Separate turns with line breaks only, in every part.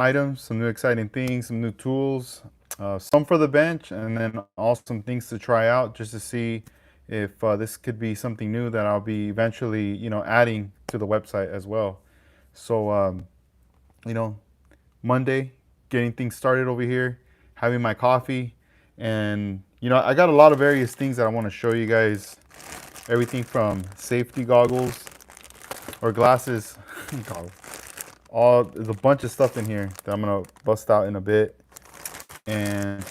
items, some new exciting things, some new tools, some for the bench, and then also some things to try out just to see if this could be something new that I'll be eventually, adding to the website as well. So, you know, Monday, getting things started over here, having my coffee, and I got a lot of various things that I want to show you guys. Everything from safety goggles or glasses, goggles. There's a bunch of stuff in here that I'm gonna bust out in a bit, and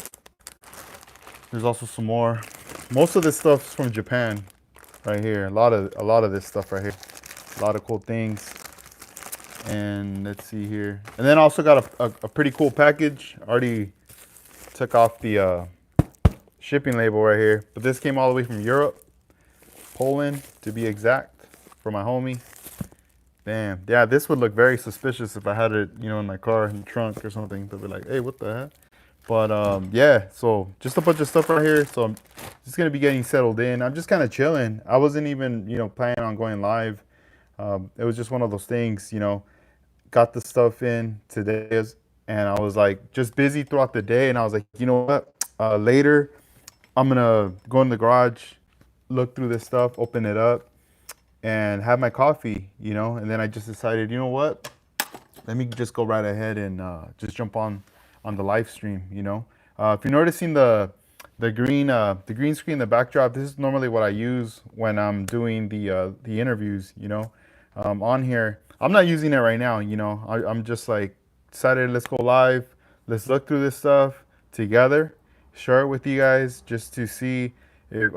there's also some more. Most of this stuff's from Japan, right here. A lot of this stuff right here. A lot of cool things. And let's see here. And then I also got a pretty cool package. Already took off the shipping label right here. But this came all the way from Europe, Poland to be exact, for my homie. Damn. Yeah, this would look very suspicious if I had it, in my car in the trunk or something. They'd be like, hey, what the heck? But yeah, so just a bunch of stuff right here. So I'm just gonna be getting settled in. I'm just kind of chilling. I wasn't even, planning on going live. It was just one of those things, got the stuff in today, and I was like just busy throughout the day, and I was like, you know what? Later, I'm gonna go in the garage, look through this stuff, open it up, and have my coffee, And then I just decided, you know what? Let me just go right ahead and just jump on the live stream. If you're noticing the green screen, the backdrop, this is normally what I use when I'm doing the interviews. On here. I'm not using it right now. I'm just like decided, let's go live, let's look through this stuff together, share it with you guys just to see if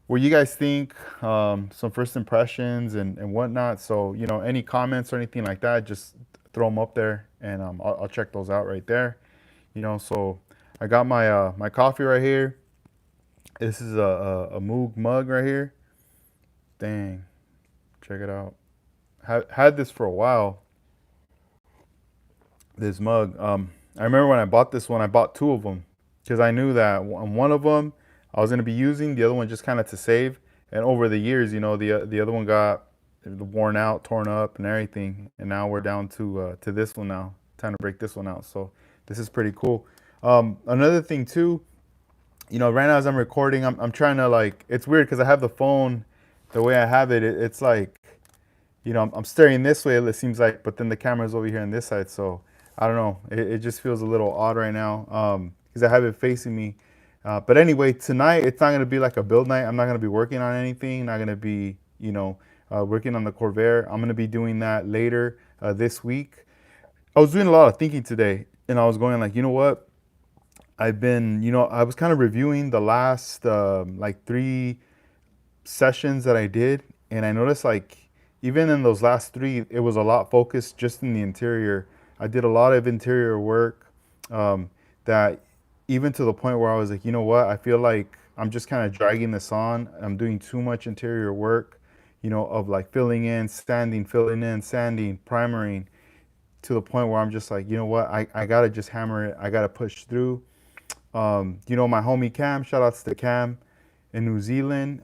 what you guys think, some first impressions and whatnot. So, any comments or anything like that, just throw them up there, and I'll check those out right there. So I got my coffee right here. This is a Moog mug right here. Dang, check it out. Had this for a while. This mug. I remember when I bought this one, I bought two of them because I knew that one of them I was gonna be using, the other one just kind of to save. And over the years, the other one got worn out, torn up, and everything. And now we're down to this one now. Time to break this one out. So this is pretty cool. Another thing too, right now as I'm recording, I'm trying to like. It's weird because I have the phone, the way I have it, it's like, I'm staring this way, it seems like, but then the camera's over here on this side. So I don't know. It just feels a little odd right now because I have it facing me. But anyway, tonight it's not going to be like a build night. I'm not going to be working on anything. Not going to be, working on the Corvair. I'm going to be doing that later this week. I was doing a lot of thinking today, and I was going like, you know what? I've been, I was kind of reviewing the last like 3 sessions that I did, and I noticed like even in those last 3, it was a lot focused just in the interior. I did a lot of interior work that even to the point where I was like, you know what? I feel like I'm just kind of dragging this on. I'm doing too much interior work, of like filling in, sanding, filling in, sanding, primering, to the point where I'm just like, you know what? I gotta just hammer it. I gotta push through. My homie Cam, shout outs to Cam in New Zealand.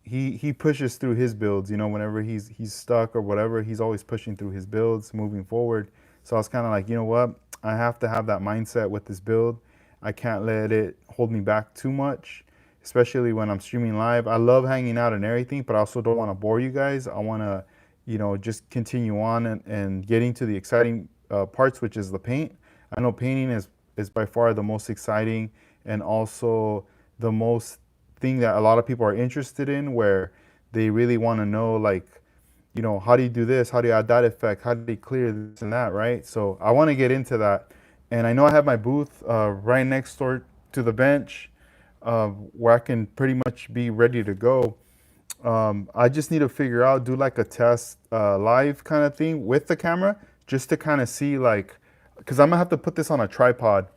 He pushes through his builds, whenever he's stuck or whatever, he's always pushing through his builds, moving forward. So I was kind of like, you know what? I have to have that mindset with this build. I can't let it hold me back too much, especially when I'm streaming live. I love hanging out and everything, but I also don't want to bore you guys. I want to, just continue on and getting to the exciting parts, which is the paint. I know painting is by far the most exciting and also the most thing that a lot of people are interested in, where they really want to know, like, how do you do this? How do you add that effect? How do you clear this and that, right? So I want to get into that. And I know I have my booth right next door to the bench where I can pretty much be ready to go. I just need to figure out, do like a test live kind of thing with the camera, just to kind of see like, because I'm gonna have to put this on a tripod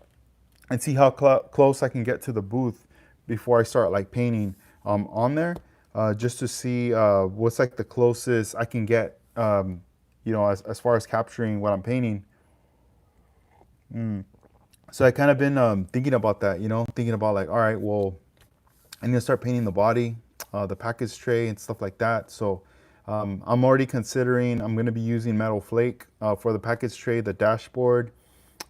and see how close I can get to the booth before I start like painting on there, just to see what's like the closest I can get, as far as capturing what I'm painting. So I kind of been thinking about that, thinking about like, all right, well, I'm gonna start painting the body, the package tray and stuff like that. So I'm already considering I'm going to be using metal flake for the package tray, the dashboard,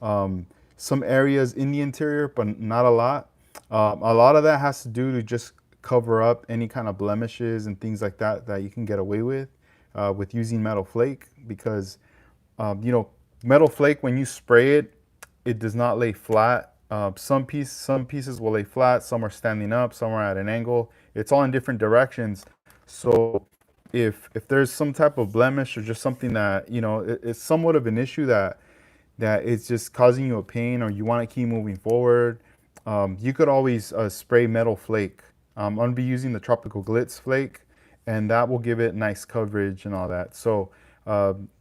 some areas in the interior, but not a lot. A lot of that has to do to just cover up any kind of blemishes and things like that that you can get away with using metal flake, because you know, metal flake, when you spray it, it does not lay flat. Some pieces will lay flat, some are standing up, some are at an angle. It's all in different directions. So if there's some type of blemish or just something that, you know, it's somewhat of an issue that it's just causing you a pain, or you want to keep moving forward, you could always spray metal flake. I'm going to be using the Tropical Glitz flake, and that will give it nice coverage and all that. So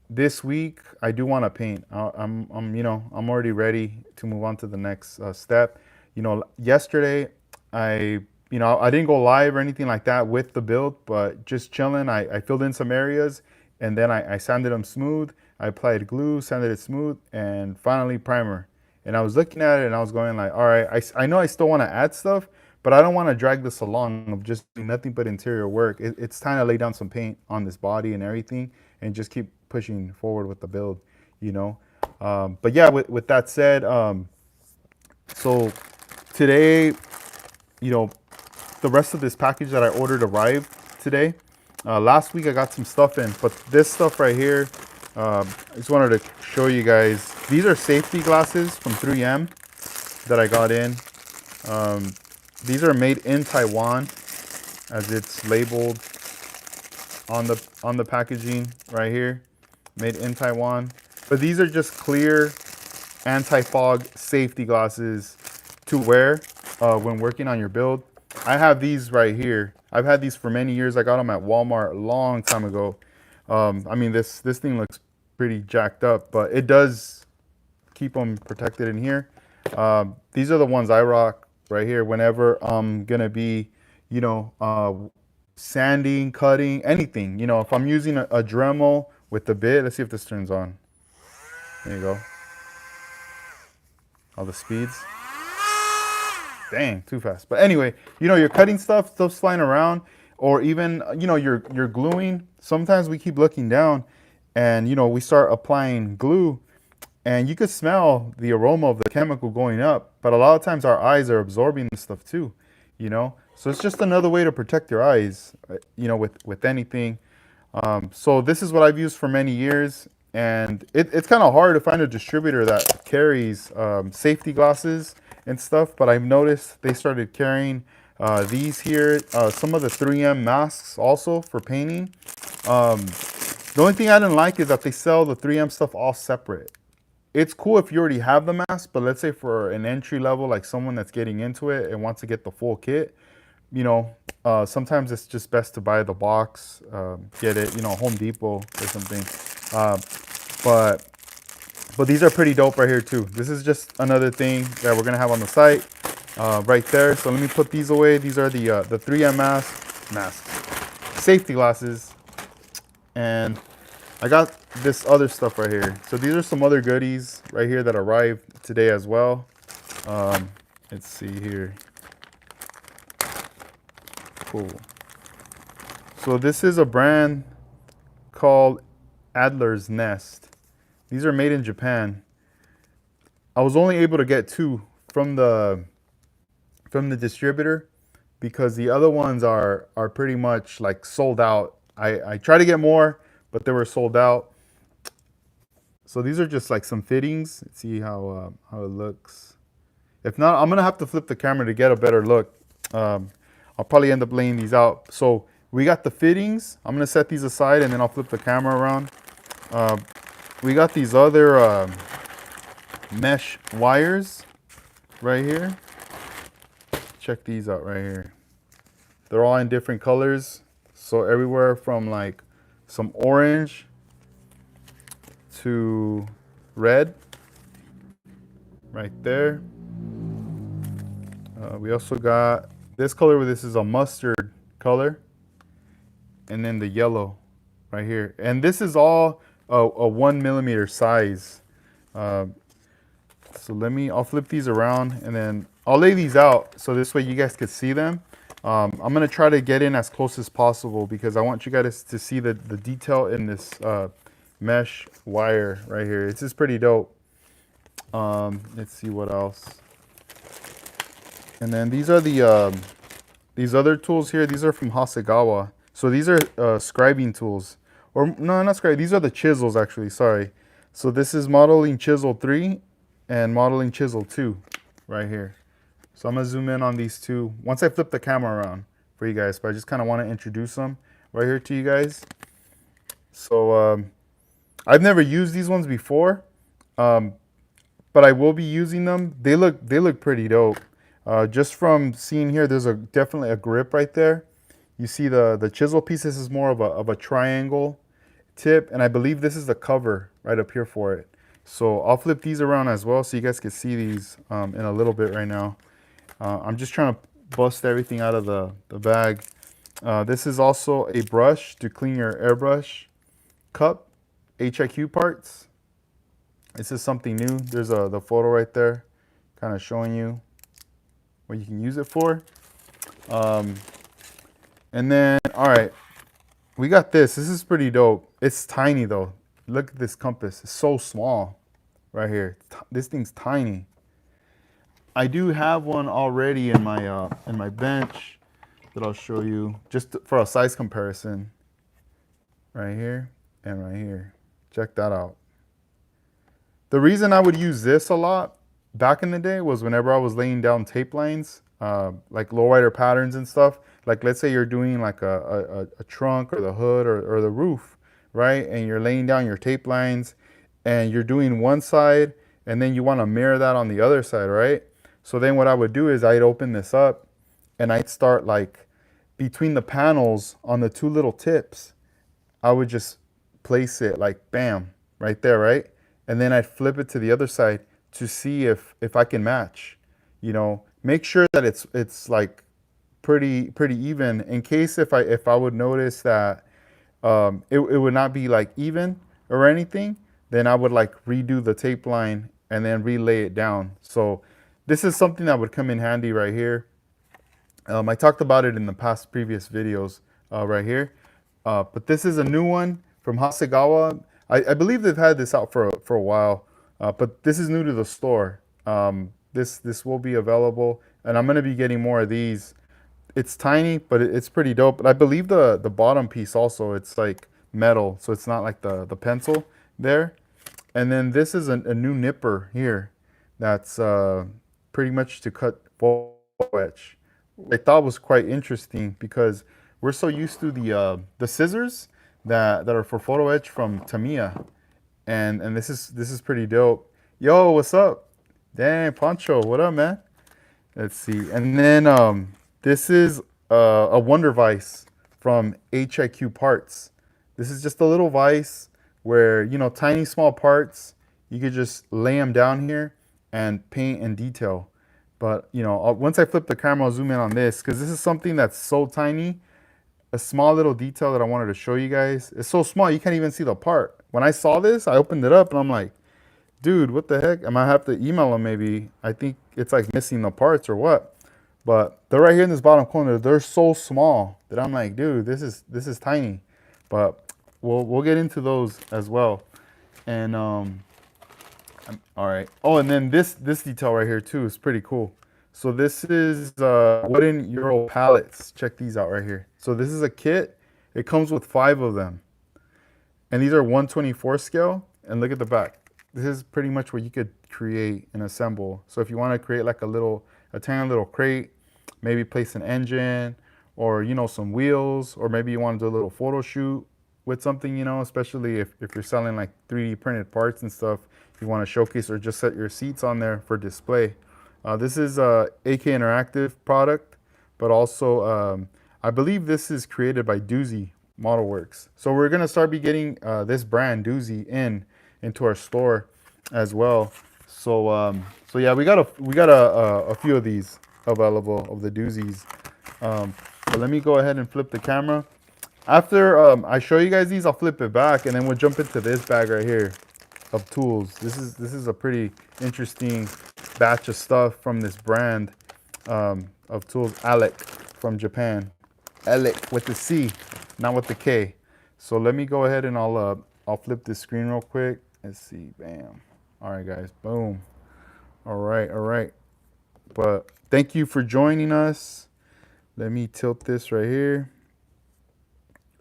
this week I do want to paint. You know, I'm already ready to move on to the next step. You know, yesterday you know, I didn't go live or anything like that with the build, but just chilling. I filled in some areas, and then I sanded them smooth. I applied glue, sanded it smooth, and finally primer. And I was looking at it and I was going like, all right, I know I still want to add stuff, but I don't want to drag this along of just doing nothing but interior work. It's time to lay down some paint on this body and everything, and just keep pushing forward with the build, you know. But yeah, with that said, so today, you know, the rest of this package that I ordered arrived today. Last week I got some stuff in, but this stuff right here, I just wanted to show you guys. These are safety glasses from 3M that I got in. These are made in Taiwan, as it's labeled on the packaging right here, made in Taiwan. But these are just clear anti-fog safety glasses to wear when working on your build. I have these right here. I've had these for many years. I got them at Walmart a long time ago. I mean, this thing looks pretty jacked up, but it does keep them protected in here. These are the ones I rock right here whenever I'm gonna be, you know, sanding, cutting, anything. You know, if I'm using a Dremel with the bit, let's see if this turns on. There you go. All the speeds. Dang, too fast. But anyway, you know, you're cutting stuff's flying around, or even, you know, you're gluing. Sometimes we keep looking down, and, you know, we start applying glue, and you could smell the aroma of the chemical going up. But a lot of times our eyes are absorbing this stuff too, you know. So it's just another way to protect your eyes, you know, with anything. So this is what I've used for many years, and it's kind of hard to find a distributor that carries safety glasses and stuff, but I've noticed they started carrying these here, some of the 3M masks also for painting. The only thing I didn't like is that they sell the 3M stuff all separate. It's cool if you already have the mask, but let's say for an entry level, like someone that's getting into it and wants to get the full kit, you know, sometimes it's just best to buy the box, get it, you know, Home Depot or something. But these are pretty dope right here too. This is just another thing that we're gonna have on the site right there. So let me put these away. These are the 3M masks, safety glasses, and I got this other stuff right here. So these are some other goodies right here that arrived today as well. Let's see here. Cool. So this is a brand called Adler's Nest. These are made in Japan. I was only able to get 2 from the distributor, because the other ones are pretty much like sold out. I tried to get more, but they were sold out. So these are just like some fittings. Let's see how it looks. If not, I'm gonna have to flip the camera to get a better look. I'll probably end up laying these out. So we got the fittings. I'm gonna set these aside and then I'll flip the camera around. We got these other mesh wires right here. Check these out right here. They're all in different colors. So everywhere from like some orange to red right there. We also got this color. This is a mustard color. And then the yellow right here. And this is all a 1mm size. So I'll flip these around and then I'll lay these out so this way you guys could see them. I'm gonna try to get in as close as possible because I want you guys to see the detail in this mesh wire right here. It's just pretty dope. Let's see what else. And then these are the these other tools here. These are from Hasegawa. So these are scribing tools, or no, not scribing. These are the chisels actually. Sorry. So this is modeling chisel 3 and modeling chisel 2 right here. So I'm gonna zoom in on these two once I flip the camera around for you guys, but I just kind of want to introduce them right here to you guys. So I've never used these ones before, but I will be using them. They look pretty dope. Just from seeing here, there's definitely a grip right there. You see the chisel piece. This is more of a triangle tip, and I believe this is the cover right up here for it. So I'll flip these around as well so you guys can see these in a little bit right now. I'm just trying to bust everything out of the bag. This is also a brush to clean your airbrush cup HIQ parts. This is something new. There's the photo right there kind of showing you what you can use it for. And then, all right, we got this. This is pretty dope. It's tiny though. Look at this compass. It's so small right here. This thing's tiny. I do have one already in my bench that I'll show you just for a size comparison. Right here and right here. Check that out. The reason I would use this a lot back in the day was whenever I was laying down tape lines, like lowrider patterns and stuff. Like let's say you're doing like a trunk or the hood or the roof, right? And you're laying down your tape lines and you're doing one side and then you want to mirror that on the other side, right? So then what I would do is I'd open this up and I'd start like between the panels on the two little tips, I would just place it like bam, right there, right? And then I'd flip it to the other side to see if I can match. You know, make sure that it's like pretty even in case if I would notice that it would not be like even or anything, then I would like redo the tape line and then relay it down. So this is something that would come in handy right here. I talked about it in the past previous videos right here. But this is a new one from Hasegawa. I believe they've had this out for a while, but this is new to the store. This will be available, and I'm going to be getting more of these. It's tiny, but it's pretty dope. But I believe the bottom piece also, it's like metal, so it's not like the pencil there. And then this is a new nipper here that's pretty much to cut photo etch. I thought was quite interesting because we're so used to the scissors that are for photo etch from Tamiya, and this is pretty dope. Yo, what's up? Dang, Pancho, what up, man? Let's see, and then this is a Wonder Vise from HIQ Parts. This is just a little vise where, you know, tiny small parts, you could just lay them down here and paint and detail. But, you know, once I flip the camera, I'll zoom in on this because this is something that's so tiny. A small little detail that I wanted to show you guys. It's so small, you can't even see the part. When I saw this, I opened it up and I'm like, dude, what the heck? I might have to email them maybe. I think it's like missing the parts or what. But they're right here in this bottom corner. They're so small that I'm like, dude, this is tiny. But we'll get into those as well. And all right. Oh, and then this detail right here too is pretty cool. So this is wooden Euro pallets. Check these out right here. So this is a kit. It comes with 5 of them. And these are 1/24 scale. And look at the back. This is pretty much what you could create and assemble. So if you want to create like a tiny little crate, maybe place an engine or, you know, some wheels, or maybe you want to do a little photo shoot with something, you know, especially if you're selling like 3D printed parts and stuff, you want to showcase or just set your seats on there for display. This is a AK Interactive product, but also I believe this is created by Doozy Model Works. So we're gonna start be getting this brand Doozy into our store as well. So so yeah, we got a few of these available of the Doozies. But let me go ahead and flip the camera. After I show you guys these, I'll flip it back and then we'll jump into this bag right here of tools. This is a pretty interesting batch of stuff from this brand of tools, Alec. from Japan. Elec with the C, not with the K. So let me go ahead and I'll flip this screen real quick. Let's see, bam. All right, guys, boom. All right. But thank you for joining us. Let me tilt this right here.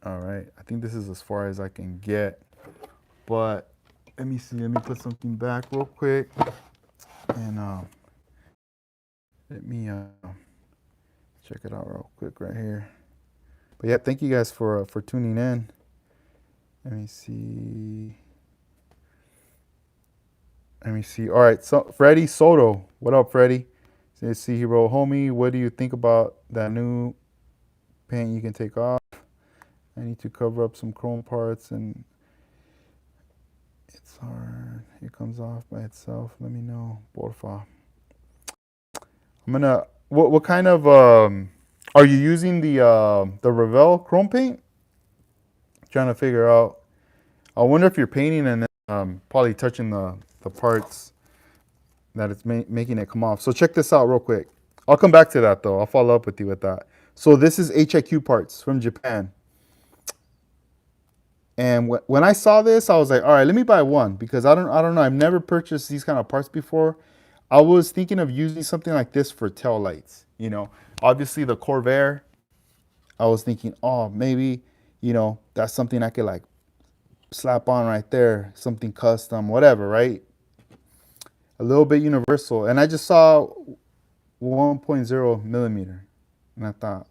All right, I think this is as far as I can get. But let me see, let me put something back real quick. And let me check it out real quick right here. But yeah, thank you guys for tuning in. Let me see. All right, so Freddie Soto. What up, Freddie? Let's see, he wrote, homie, what do you think about that new paint you can take off? I need to cover up some chrome parts and it's hard. It comes off by itself. Let me know, porfa. I'm gonna. What kind of are you using the Revell chrome paint? Trying to figure out. I wonder if you're painting and then probably touching the parts that it's making it come off. So check this out real quick. I'll come back to that though. I'll follow up with you with that. So this is HIQ parts from Japan. And when I saw this, I was like, all right, let me buy one because I don't know. I've never purchased these kind of parts before. I was thinking of using something like this for tail lights. You know, obviously the Corvair. I was thinking, oh, maybe, you know, that's something I could like slap on right there, something custom, whatever, right? A little bit universal. And I just saw 1.0 millimeter. And I thought,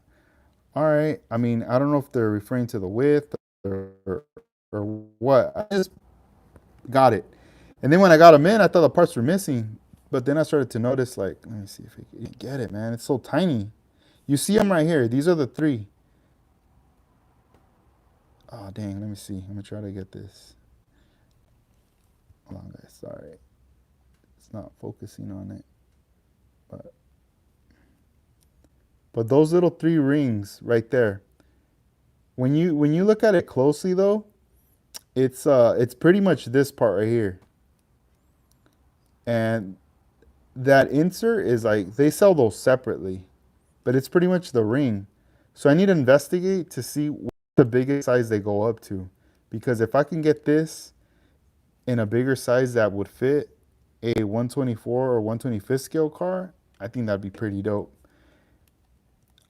all right. I mean, I don't know if they're referring to the width or what. I just got it. And then when I got them in, I thought the parts were missing. But then I started to notice, like, let me see if you can get it, man. It's so tiny. You see them right here. These are the three. Oh, dang. Let me see. I'm going to try to get this. Hold on, guys. Sorry. It's not focusing on it. But those little three rings right there. When you look at it closely, though, it's pretty much this part right here. And that insert is like, they sell those separately. But it's pretty much the ring. So I need to investigate to see what the biggest size they go up to. Because if I can get this in a bigger size that would fit a 124 or 125th scale car, I think that'd be pretty dope.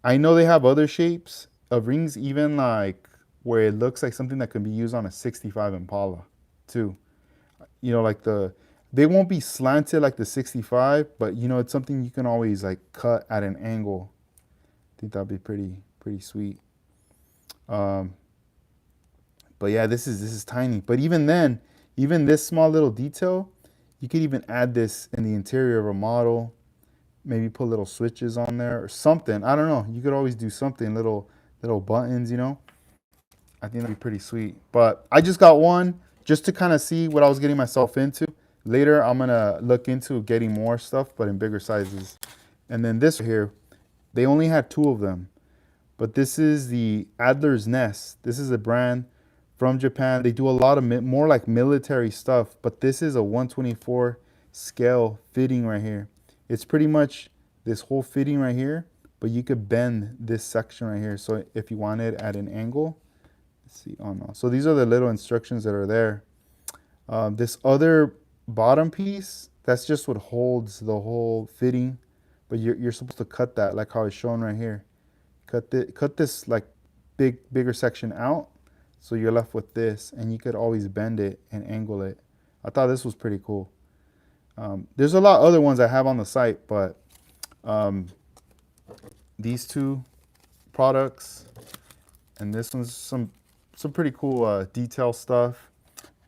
I know they have other shapes of rings, even like where it looks like something that can be used on a 65 Impala too. You know, like they won't be slanted like the 65, but you know, it's something you can always like cut at an angle. I think that'd be pretty sweet. But yeah, this is tiny. But even then, even this small little detail, you could even add this in the interior of a model. Maybe put little switches on there or something. I don't know. You could always do something, little buttons, you know. I think that'd be pretty sweet. But I just got one just to kind of see what I was getting myself into. Later, I'm gonna look into getting more stuff, but in bigger sizes. And then this here, they only had 2 of them. But this is the Adler's Nest. This is a brand from Japan. They do a lot of more like military stuff, but this is a 124 scale fitting right here. It's pretty much this whole fitting right here, but you could bend this section right here. So if you want it at an angle, let's see, oh no. So these are the little instructions that are there. This other bottom piece, that's just what holds the whole fitting, but you're supposed to cut that like how it's shown right here. Cut this like bigger section out, so you're left with this, and you could always bend it and angle it. I thought this was pretty cool. There's a lot of other ones I have on the site, but these 2 products, and this one's some pretty cool detail stuff.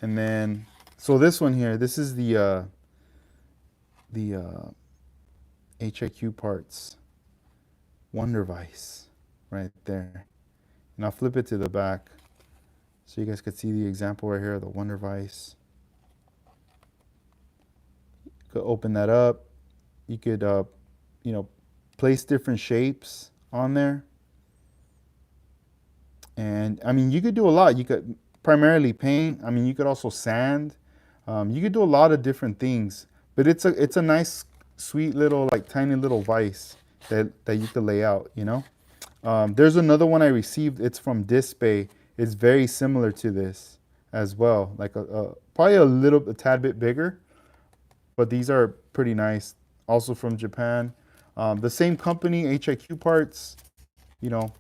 And then, so this one here, this is the HIQ parts, Wonder Vice, right there. And I'll flip it to the back so you guys could see the example right here of the Wonder Vice. Could open that up. You could, you know, place different shapes on there. And I mean, you could do a lot. You could primarily paint. I mean, you could also sand. You could do a lot of different things. But it's a nice, sweet little, like tiny little vise that you could lay out, you know. There's another one I received. It's from Display. It's very similar to this as well. Like probably a tad bit bigger, but these are pretty nice. Also from Japan. The same company, HIQ parts. You know,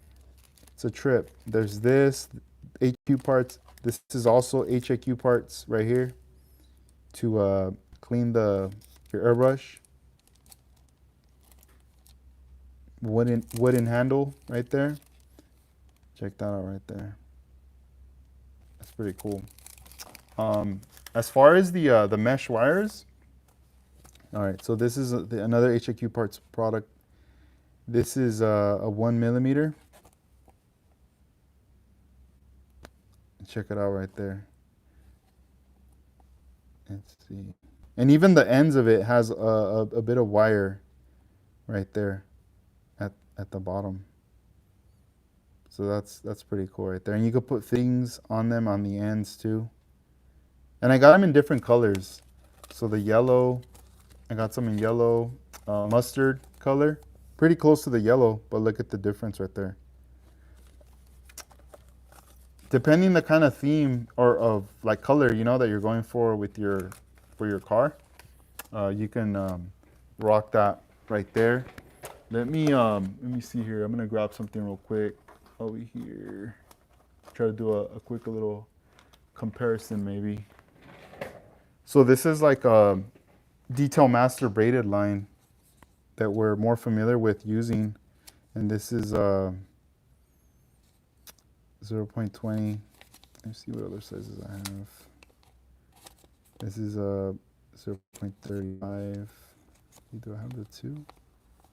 it's a trip. There's this HQ parts. This is also HIQ parts right here to clean your airbrush. Wooden handle right there. Check that out right there. That's pretty cool. As far as the mesh wires, all right. So this is another HIQ parts product. This is a 1 millimeter. Check it out right there. Let's see. And even the ends of it has a bit of wire right there at the bottom. So that's pretty cool right there. And you could put things on them on the ends too. And I got them in different colors. So the yellow, I got some in yellow, mustard color. Pretty close to the yellow, but look at the difference right there. Depending the kind of theme or of like color, you know, that you're going for with your car, you can rock that right there. Let me see here. I'm gonna grab something real quick over here. Try to do a quick little comparison maybe. So this is like a Detail Master braided line that we're more familiar with using, and this is 0.20. Let's see what other sizes I have. This is 0.35. Do I have the two?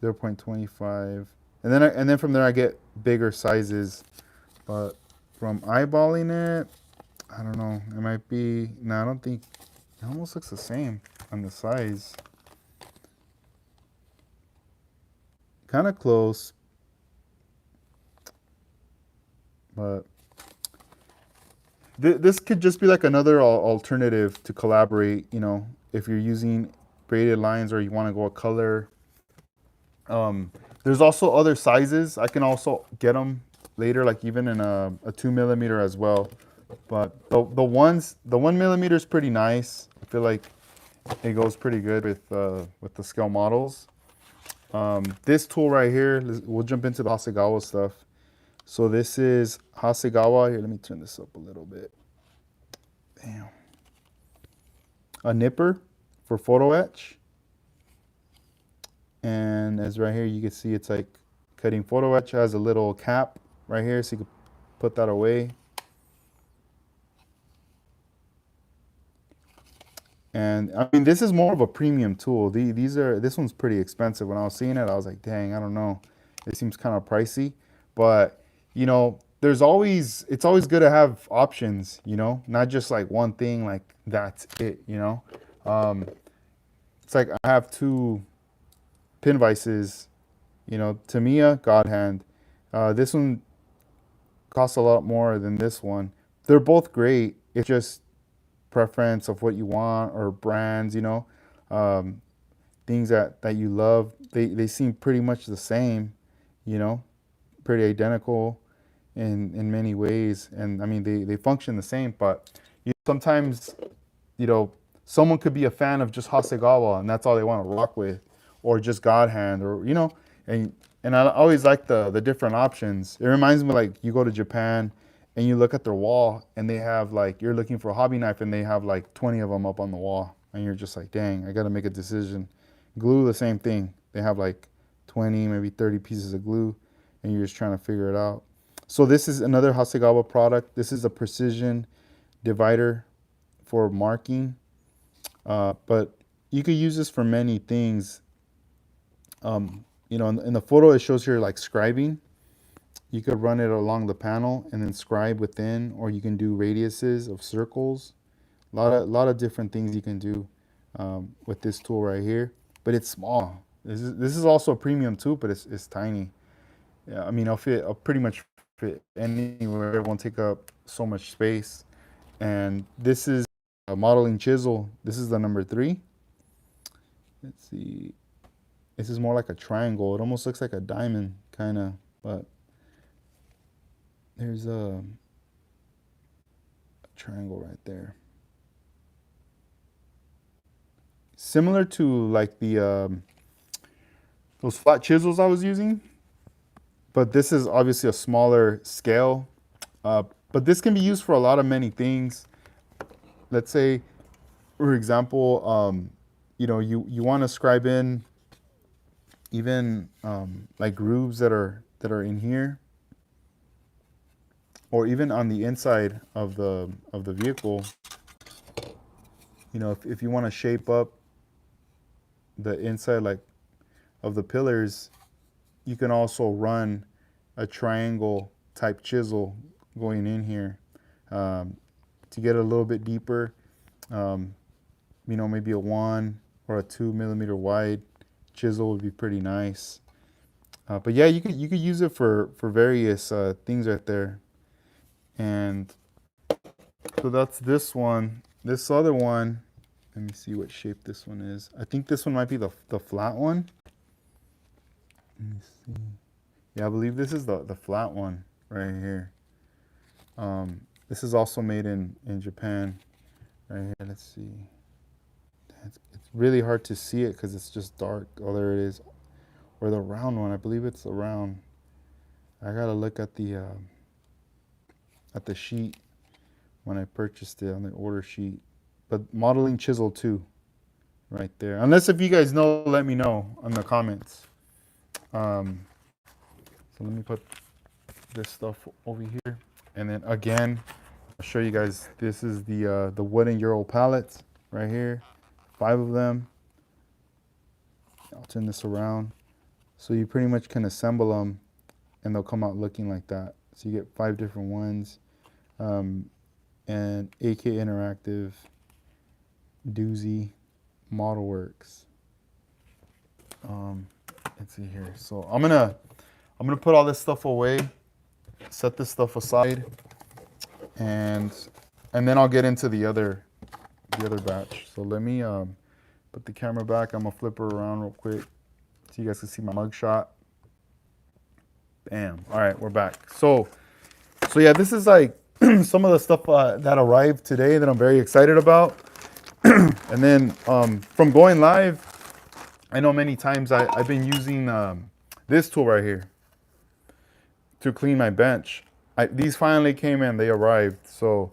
0.25. And then from there I get bigger sizes. But from eyeballing it, I don't know. It might be, no, I don't think, it almost looks the same on the size. Kind of close. But this could just be like another alternative to collaborate, you know, if you're using braided lines or you want to go a color. There's also other sizes. I can also get them later, like even in a 2 millimeter as well. But the 1 millimeter is pretty nice. I feel like it goes pretty good with the scale models. This tool right here, we'll jump into the Hasegawa stuff. So this is Hasegawa. Here, let me turn this up a little bit. Damn. A nipper for photo etch. And as right here, you can see it's like cutting photo etch. It has a little cap right here, so you can put that away. And I mean, this is more of a premium tool. This one's pretty expensive. When I was seeing it, I was like, dang, I don't know. It seems kind of pricey, but you know, it's always good to have options, you know, not just like one thing, like that's it, you know. It's like I have two pin vices, you know, Tamiya, God Hand. This one costs a lot more than this one. They're both great. It's just preference of what you want or brands, you know, things that you love. They seem pretty much the same, you know, pretty identical in many ways. And I mean, they function the same, but sometimes, you know, someone could be a fan of just Hasegawa and that's all they want to rock with, or just God Hand, or, you know, and I always like the different options. It reminds me, like, you go to Japan and you look at their wall and they have like, you're looking for a hobby knife and they have like 20 of them up on the wall. And you're just like, dang, I got to make a decision. Glue, the same thing. They have like 20, maybe 30 pieces of glue and you're just trying to figure it out. So this is another Hasegawa product. This is a precision divider for marking. But you could use this for many things. You know, in the photo, it shows here like scribing. You could run it along the panel and then scribe within, or you can do radiuses of circles. A lot of different things you can do with this tool right here. But it's small. This is also a premium tool, but it's tiny. Yeah, I mean, I'll pretty much fit anywhere. It won't take up so much space. And this is a modeling chisel. This is the number 3. Let's see. This is more like a triangle. It almost looks like a diamond, kind of, but there's a triangle right there. Similar to like the those flat chisels I was using, but this is obviously a smaller scale. But this can be used for a lot of many things. Let's say, for example, you want to scribe in even like grooves that are in here, or even on the inside of the vehicle. If you want to shape up the inside like of the pillars, you can also run a triangle type chisel going in here to get a little bit deeper. Maybe a 1 or a 2 millimeter wide chisel would be pretty nice. But yeah, you could use it for various things right there. And so that's this one. This other one, let me see what shape this one is. I think this one might be the flat one. Let me see. Yeah, I believe this is the flat one right here. This is also made in Japan. Right here, let's see. It's really hard to see it because it's just dark. Oh, there it is. Or the round one. I believe it's the round. I gotta look at the sheet when I purchased it on the order sheet. But modeling chisel 2, right there. Unless if you guys know, let me know in the comments. So let me put this stuff over here, and then again, I'll show you guys. This is the wooden Euro pallets right here, 5 of them. I'll turn this around, so you pretty much can assemble them, and they'll come out looking like that. So you get 5 different ones, and AK Interactive, Doozy, Modelworks. Let's see here. So I'm gonna put all this stuff away, set this stuff aside, and then I'll get into the other batch. So let me put the camera back. I'm gonna flip her around real quick so you guys can see my mugshot. Bam. All right, we're back. So yeah, this is like some of the stuff that arrived today that I'm very excited about. And then from going live, I know many times I've been using this tool right here to clean my bench. These finally came in, they arrived. So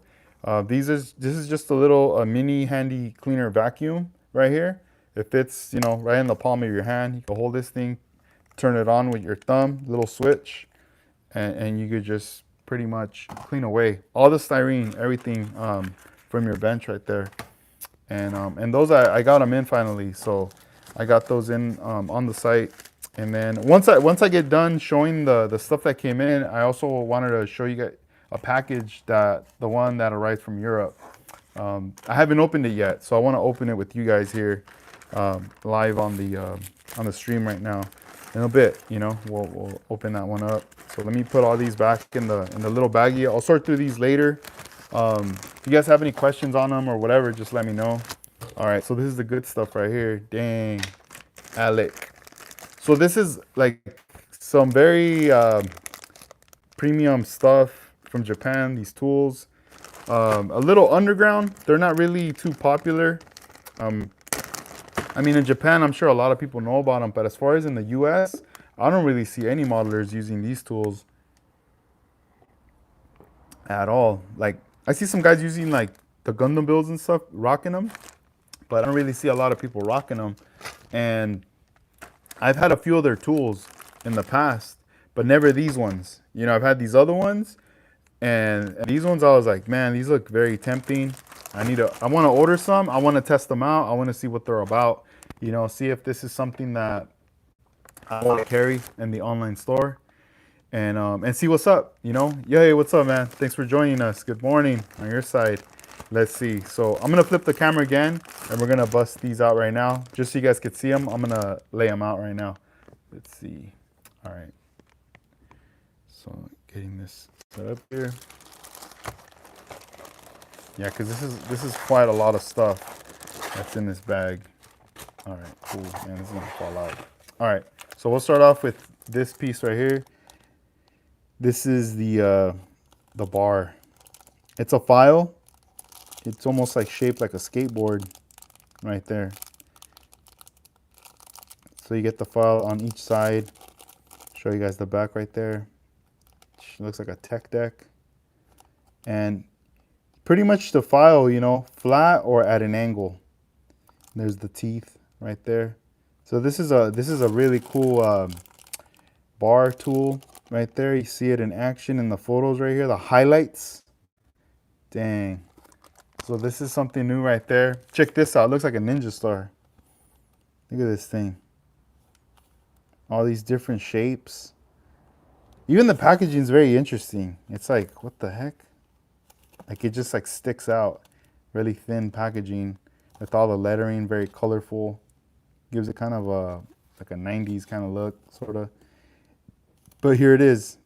this is just a little mini handy cleaner vacuum right here. It fits, right in the palm of your hand. You can hold this thing, turn it on with your thumb, little switch, and you could just pretty much clean away all the styrene, everything from your bench right there. And those I got them in finally. So I got those in on the site. And then once I get done showing the stuff that came in, I also wanted to show you guys a package the one that arrived from Europe. I haven't opened it yet, so I want to open it with you guys here live on the stream right now. In a bit, we'll open that one up. So let me put all these back in the little baggie. I'll sort through these later. If you guys have any questions on them or whatever, just let me know. All right, so this is the good stuff right here. Dang, Alec. So this is like some very premium stuff from Japan, these tools. A little underground. They're not really too popular. I mean, in Japan, I'm sure a lot of people know about them, but as far as in the US, I don't really see any modelers using these tools at all. Like, I see some guys using like the Gundam builds and stuff, rocking them, but I don't really see a lot of people rocking them. And I've had a few of their tools in the past, but never these ones. I've had these other ones, and these ones I was like, man, these look very tempting. I want to order some. I want to test them out. I want to see what they're about. See if this is something that I want to carry in the online store, and see what's up. Hey, what's up, man? Thanks for joining us. Good morning on your side. Let's see. So I'm gonna flip the camera again, and we're gonna bust these out right now, just so you guys could see them. I'm gonna lay them out right now. Let's see. All right. So getting this set up here. Yeah, because this is quite a lot of stuff that's in this bag. All right, cool. Man, this is gonna fall out. All right, so we'll start off with this piece right here. This is the the bar. It's a file. It's almost like shaped like a skateboard right there. So you get the file on each side. Show you guys the back right there. It looks like a tech deck. And pretty much the file, you know, flat or at an angle. There's the teeth right there. So this is a really cool bar tool right there. You see it in action in the photos right here, the highlights. Dang. So this is something new right there. Check this out. It looks like a ninja star. Look at this thing. All these different shapes. Even the packaging is very interesting. It's like, what the heck? Like it just like sticks out. Really thin packaging with all the lettering, very colorful. Gives it kind of a like a 90s kind of look, sort of. But here it is.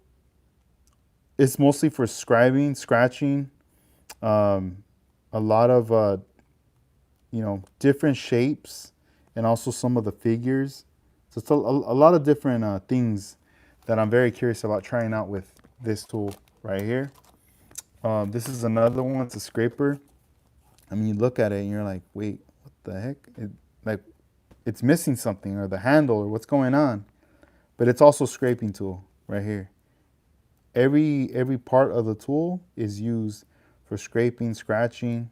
It's mostly for scribing, scratching. A lot of you know, different shapes, and also some of the figures. So it's a lot of different things that I'm very curious about trying out with this tool right here. This is another one. It's a scraper. I mean, you look at it and you're like, wait, what the heck? Like, it's missing something, or the handle, or what's going on. But it's also a scraping tool right here. Every part of the tool is used for scraping, scratching,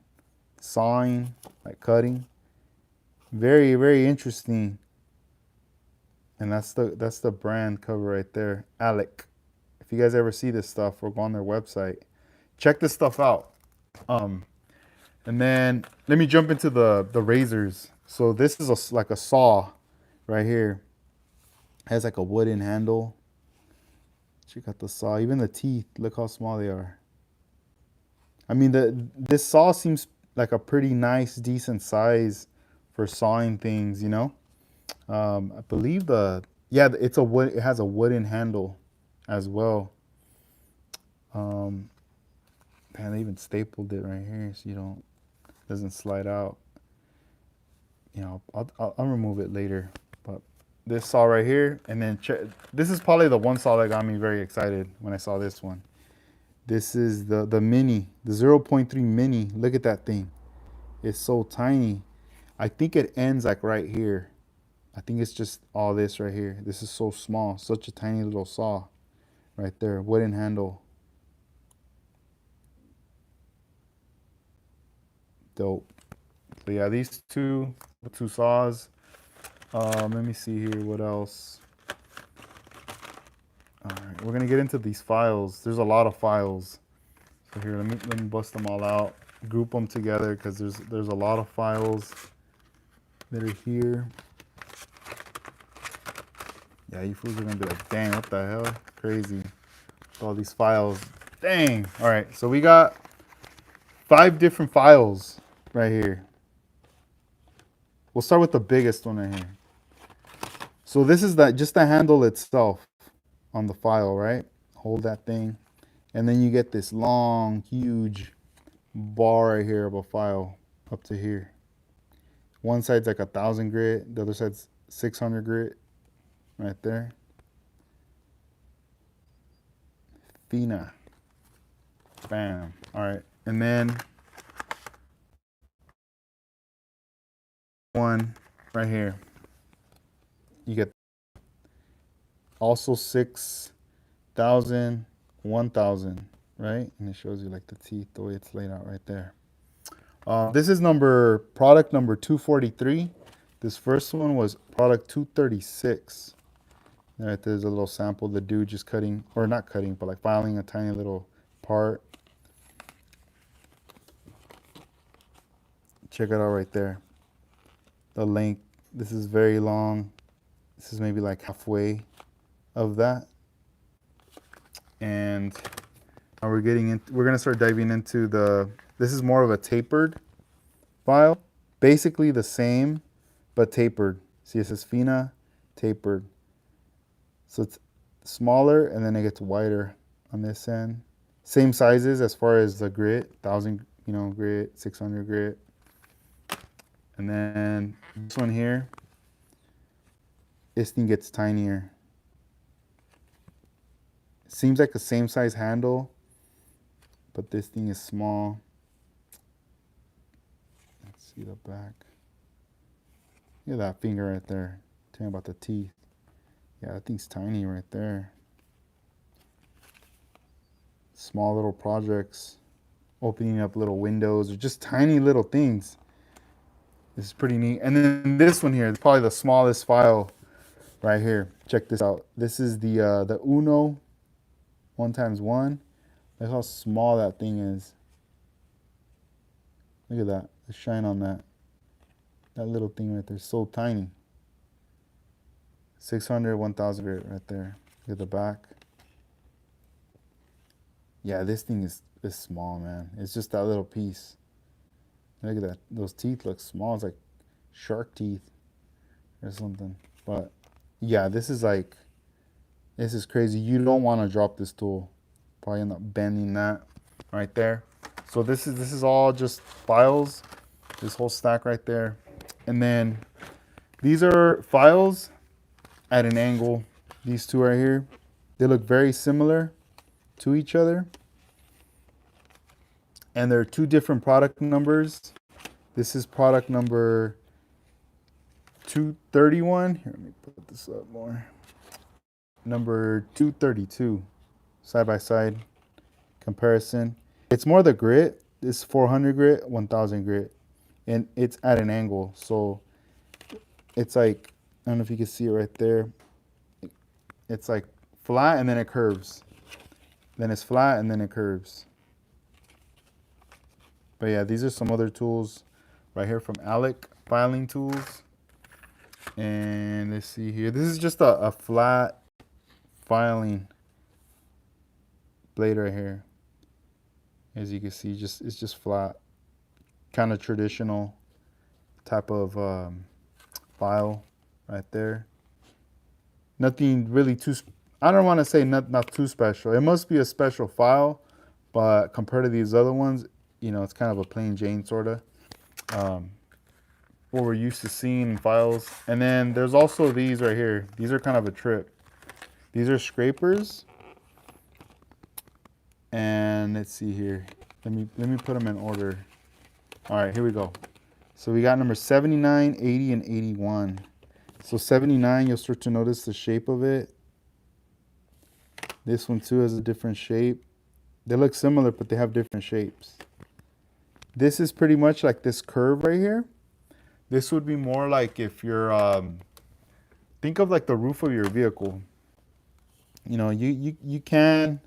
sawing, like cutting. Very, very interesting. And that's the brand cover right there, Alec. If you guys ever see this stuff or go on their website, check this stuff out. And then let me jump into the razors. So this is like a saw right here. It has like a wooden handle. Check out the saw. Even the teeth, look how small they are. I mean, this saw seems like a pretty nice, decent size for sawing things, you know? I believe it's a wood. It has a wooden handle as well. Man, they even stapled it right here so doesn't slide out. You know, I'll remove it later. But this saw right here, and then this is probably the one saw that got me very excited when I saw this one. This is the mini, the 0.3 mini. Look at that thing. It's so tiny. I think it ends like right here. I think it's just all this right here. This is so small, such a tiny little saw right there, wooden handle. Dope. But yeah, these two saws. Let me see here, what else? All right, we're gonna get into these files. There's a lot of files. So here, let me bust them all out, group them together, because there's a lot of files that are here. Yeah, you fools are gonna be like, dang, what the hell? Crazy. All these files. Dang. All right, so we got 5 different files right here. We'll start with the biggest one right here. So this is just the handle itself on the file, right? Hold that thing. And then you get this long, huge bar right here of a file up to here. One side's like 1,000 grit, the other side's 600 grit right there. Fina. Bam. All right. And then one right here. You get also 6,000, 1,000, right? And it shows you like the teeth, the way it's laid out right there. This is product number 243. This first one was product 236. Right, there's a little sample. The dude just cutting, or not cutting, but like filing a tiny little part. Check it out right there. The length. This is very long. This is maybe like halfway of that. And now we're gonna start diving into this is more of a tapered file. Basically the same, but tapered. See, it says Fina, tapered. So it's smaller and then it gets wider on this end. Same sizes as far as the grit, 1,000, grit, 600 grit. And then this one here, this thing gets tinier. Seems like the same size handle, but this thing is small. Let's see the back. Look at that finger right there. Tell me about the teeth. Yeah, that thing's tiny right there. Small little projects, opening up little windows, or just tiny little things. This is pretty neat. And then this one here is probably the smallest file right here. Check this out. This is the Uno 1x1. Look how small that thing is. Look at that. The shine on that. That little thing right there, so tiny. 600, 1000 grit right there. Look at the back. Yeah, this thing is small, man. It's just that little piece. Look at that. Those teeth look small. It's like shark teeth or something. But yeah, this is crazy. You don't want to drop this tool. Probably end up bending that right there. So this is all just files. This whole stack right there. And then these are files at an angle. These two right here. They look very similar to each other. And they're two different product numbers. This is product number 231. Here, let me put this up more. Number 232. Side by side comparison. It's more the grit. It's 400 grit, 1000 grit. And it's at an angle. So it's like, I don't know if you can see it right there. It's like flat and then it curves. Then it's flat and then it curves. But yeah, these are some other tools right here from Alec Filing Tools. And let's see here. This is just a flat filing blade right here. As you can see, it's just flat. Kind of traditional type of file right there. Nothing really too, I don't want to say not too special. It must be a special file, but compared to these other ones, you know, it's kind of a plain Jane sort of. What we're used to seeing in files. And then there's also these right here. These are kind of a trip. These are scrapers. And let's see here. Let me put them in order. All right, here we go. So we got number 79, 80, and 81. So 79, you'll start to notice the shape of it. This one too has a different shape. They look similar, but they have different shapes. This is pretty much like this curve right here. This would be more like if you're, think of like the roof of your vehicle. You know, you can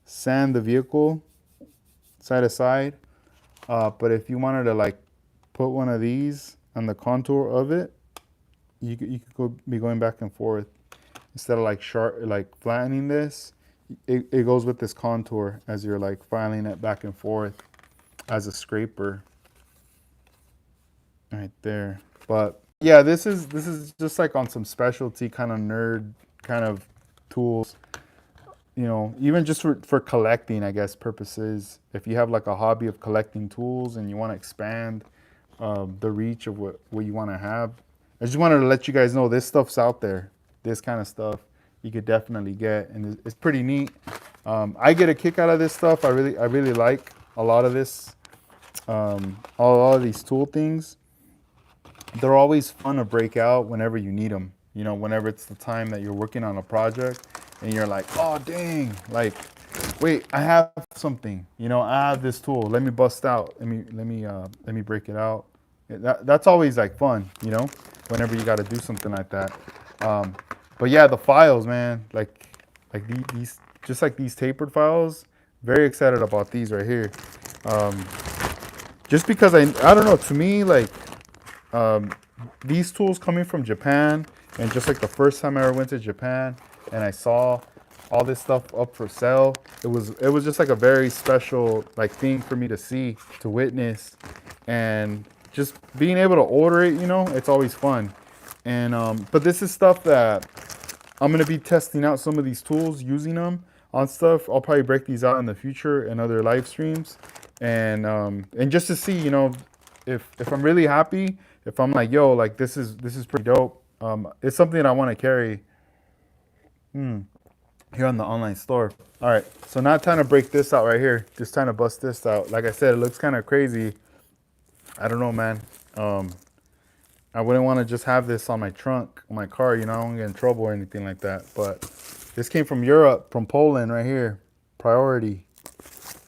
sand the vehicle side to side, but if you wanted to like put one of these on the contour of it, you could be going back and forth. Instead of like flattening this, it goes with this contour as you're like filing it back and forth as a scraper right there. But yeah, this is just like on some specialty kind of nerd kind of tools, you know, even just for collecting, I guess, purposes. If you have like a hobby of collecting tools and you want to expand the reach of what you want to have, I just wanted to let you guys know this stuff's out there. This kind of stuff you could definitely get, and it's pretty neat. I get a kick out of this stuff. I really like a lot of this. All of these tool things, they're always fun to break out whenever you need them. You know, whenever it's the time that you're working on a project and you're like, oh dang, like, wait, I have something. You know, I have this tool. Let me bust out. Let me break it out. That's always like fun. You know, whenever you got to do something like that. But yeah, the files, man, like these, just like these tapered files. Very excited about these right here. Just because I don't know, to me, like, these tools coming from Japan, and just like the first time I ever went to Japan and I saw all this stuff up for sale, it was just like a very special like thing for me to see, to witness, and just being able to order it, you know, it's always fun. And but this is stuff that I'm gonna be testing out, some of these tools, using them on stuff. I'll probably break these out in the future in other live streams, and just to see, you know, if I'm really happy, if I'm like, yo, like this is pretty dope. It's something that I want to carry. here on the online store. All right, so now time to break this out right here. Just trying to bust this out. Like I said, it looks kind of crazy. I don't know, man. I wouldn't want to just have this on my trunk, on my car, you know, I don't get in trouble or anything like that. But this came from Europe, from Poland right here. Priority.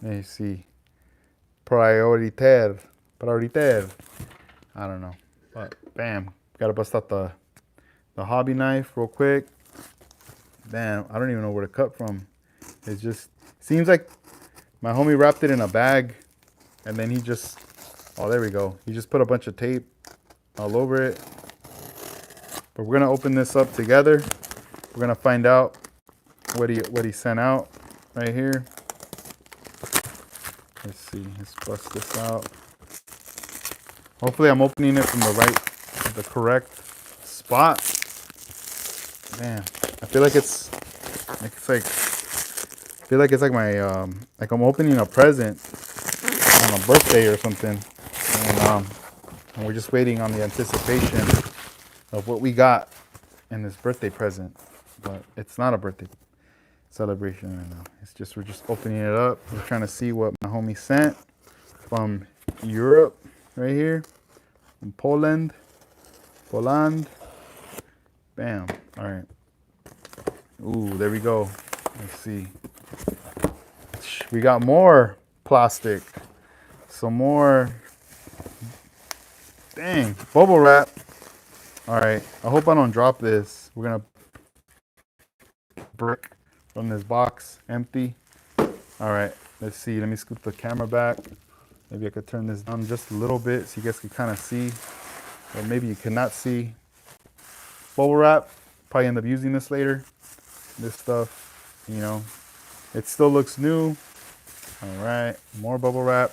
Let me see. Prioritaire. Prioritaire. I don't know. But bam. Gotta bust out the hobby knife real quick. Damn, I don't even know where to cut from. It just seems like my homie wrapped it in a bag and then he just, oh, there we go. He just put a bunch of tape all over it. But we're gonna open this up together. We're gonna find out what he sent out right here. Let's see, let's bust this out. Hopefully I'm opening it from the correct spot. Man, I feel like it's like my like I'm opening a present on a birthday or something, and we're just waiting on the anticipation of what we got in this birthday present. But it's not a birthday celebration right now. It's just we're just opening it up. We're trying to see what my homie sent from Europe right here, from Poland. Bam. All right. Ooh, there we go. Let's see. We got more plastic. Some more. Dang, bubble wrap. All right. I hope I don't drop this. We're gonna brick from this box empty. All right. Let's see. Let me scoop the camera back. Maybe I could turn this down just a little bit so you guys can kind of see, or maybe you cannot see. Bubble wrap. Probably end up using this later. This stuff, you know, it still looks new. All right, more bubble wrap.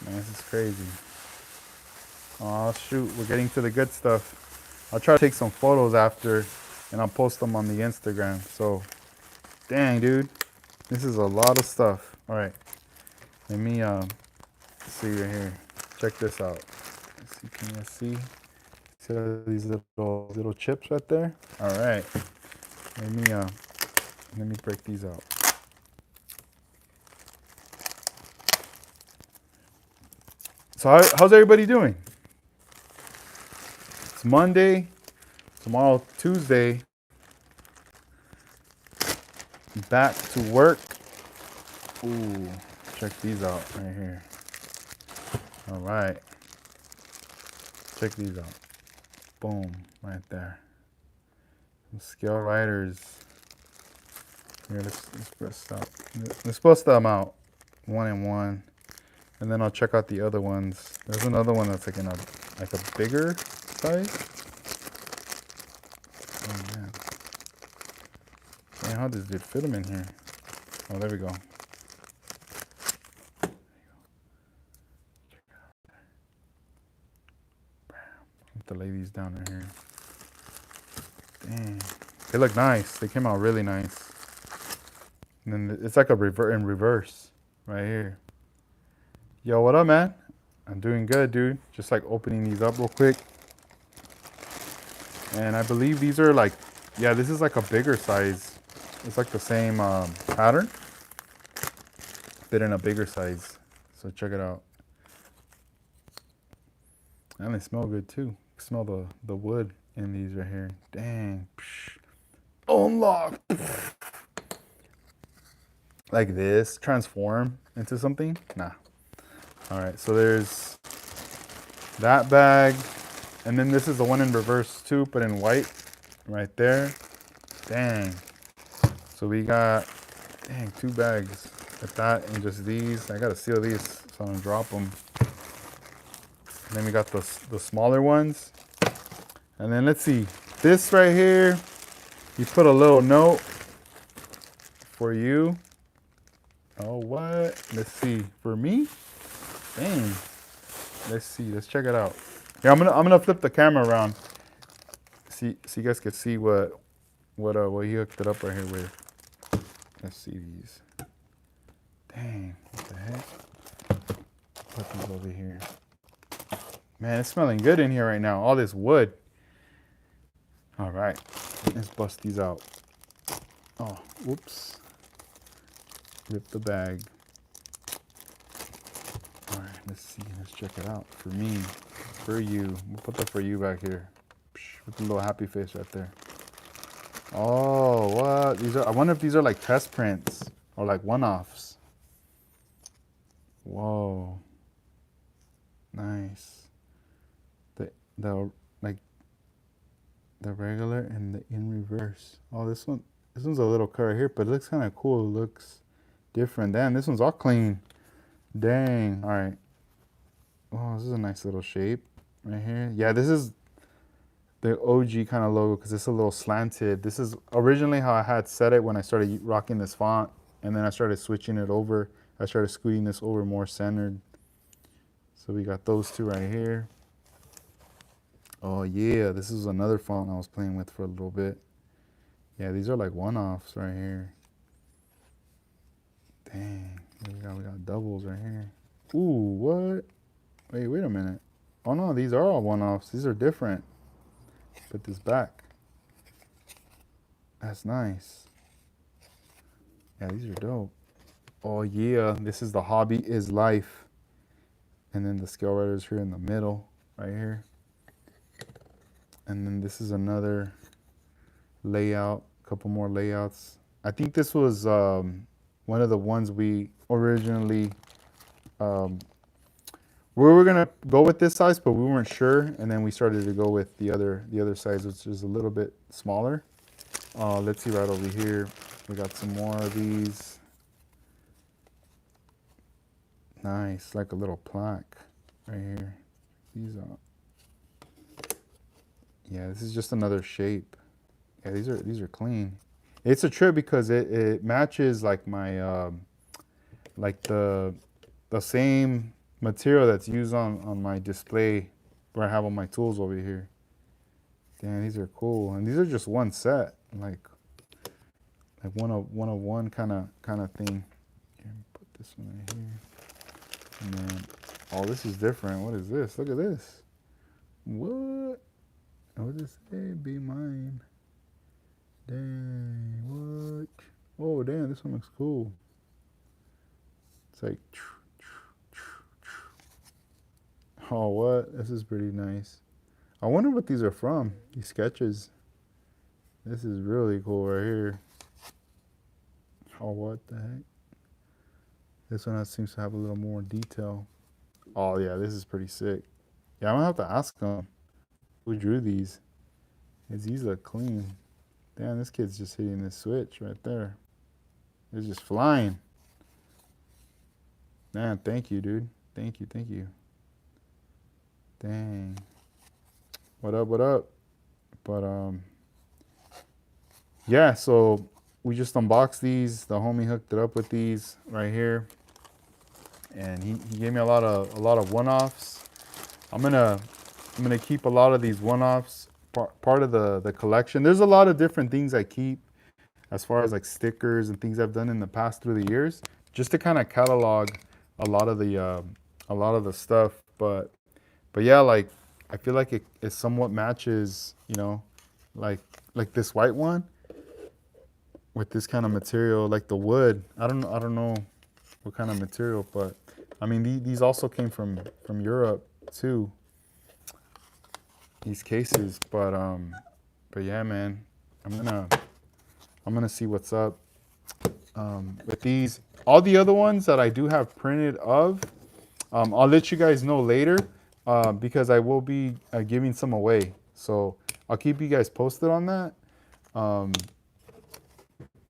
Man, this is crazy. Oh shoot, we're getting to the good stuff. I'll try to take some photos after and I'll post them on the Instagram. So, dang dude, this is a lot of stuff. All right, let me see right here. Check this out. Let's see, can you see? See these little chips right there? All right. Let me break these out. So how's everybody doing? It's Monday, tomorrow Tuesday. Back to work. Ooh, check these out right here. All right. Check these out. Boom, right there. ScaleRiders. Here, let's bust out. Let's bust them out, one and one, and then I'll check out the other ones. There's another one that's like in a bigger size. Oh man, man, how does it fit them in here? Oh, there we go. Check it out there. I have to lay these down right here. Dang. They look nice. They came out really nice. And then it's like a in reverse right here. Yo, what up, man? I'm doing good, dude. Just like opening these up real quick. And I believe these are like, yeah, this is like a bigger size. It's like the same pattern, but in a bigger size. So check it out. And they smell good too. Smell the wood in these right here. Dang. Psh. Unlock. Like this, transform into something? Nah. All right, so there's that bag. And then this is the one in reverse too, but in white right there. Dang. So we got, dang, 2 bags with that and just these. I gotta seal these so I don't drop them. And then we got the smaller ones. And then let's see, this right here, you put a little note for you. Oh, what? Let's see, for me? Dang. Let's see, let's check it out. Yeah, I'm gonna flip the camera around. See, so you guys can see what he hooked it up right here with. Let's see these. Dang, what the heck? Put these over here. Man, it's smelling good in here right now. All this wood. All right, let's bust these out. Oh, whoops. Rip the bag. All right, let's see. Let's check it out. For me, for you. We'll put the for you back here. With the little happy face right there. Oh, what? These are. I wonder if these are like test prints or like one-offs. Whoa. Nice. The like the regular and the in reverse. Oh, this one's a little cut right here, but it looks kind of cool. It looks different. Damn, this one's all clean. Dang. All right. Oh, this is a nice little shape right here. Yeah, this is the OG kind of logo because it's a little slanted. This is originally how I had set it when I started rocking this font, and then I started switching it over. I started scooting this over more centered. So we got those two right here. Oh yeah, this is another font I was playing with for a little bit. Yeah, these are like one-offs right here. Dang, we got doubles right here. Ooh, what? Wait a minute. Oh no, these are all one-offs. These are different. Put this back. That's nice. Yeah, these are dope. Oh yeah, this is the hobby is life. And then the ScaleRiders here in the middle, right here. And then this is another layout, a couple more layouts. I think this was one of the ones we originally, we were gonna go with this size, but we weren't sure. And then we started to go with the other size, which is a little bit smaller. Let's see right over here. We got some more of these. Nice, like a little plaque right here. These are, yeah, this is just another shape. Yeah, these are clean. It's a trip because it matches like my like the same material that's used on my display where I have all my tools over here. Damn, these are cool, and these are just one set, like one of one kind of thing. Here, put this one right here. And then, oh, this is different. What is this? Look at this. What? What does it say? Be mine. Dang, what? Oh, damn, this one looks cool. It's like, oh, what? This is pretty nice. I wonder what these are from, these sketches. This is really cool right here. Oh, what the heck? This one seems to have a little more detail. Oh yeah, this is pretty sick. Yeah, I'm gonna have to ask them who drew these. These look clean. Damn, this kid's just hitting this switch right there. It's just flying. Man, thank you, dude. Thank you. Dang. What up? But yeah, so we just unboxed these. The homie hooked it up with these right here. And he gave me a lot of one-offs. I'm gonna keep a lot of these one-offs part of the collection. There's a lot of different things I keep as far as like stickers and things I've done in the past through the years, just to kind of catalog a lot of the stuff. But yeah, like I feel like it somewhat matches, you know, like this white one with this kind of material, like the wood. I don't know what kind of material, but I mean these also came from Europe too, these cases. But yeah, man, I'm gonna see what's up with these. All the other ones that I do have printed of, I'll let you guys know later because I will be giving some away, so I'll keep you guys posted on that.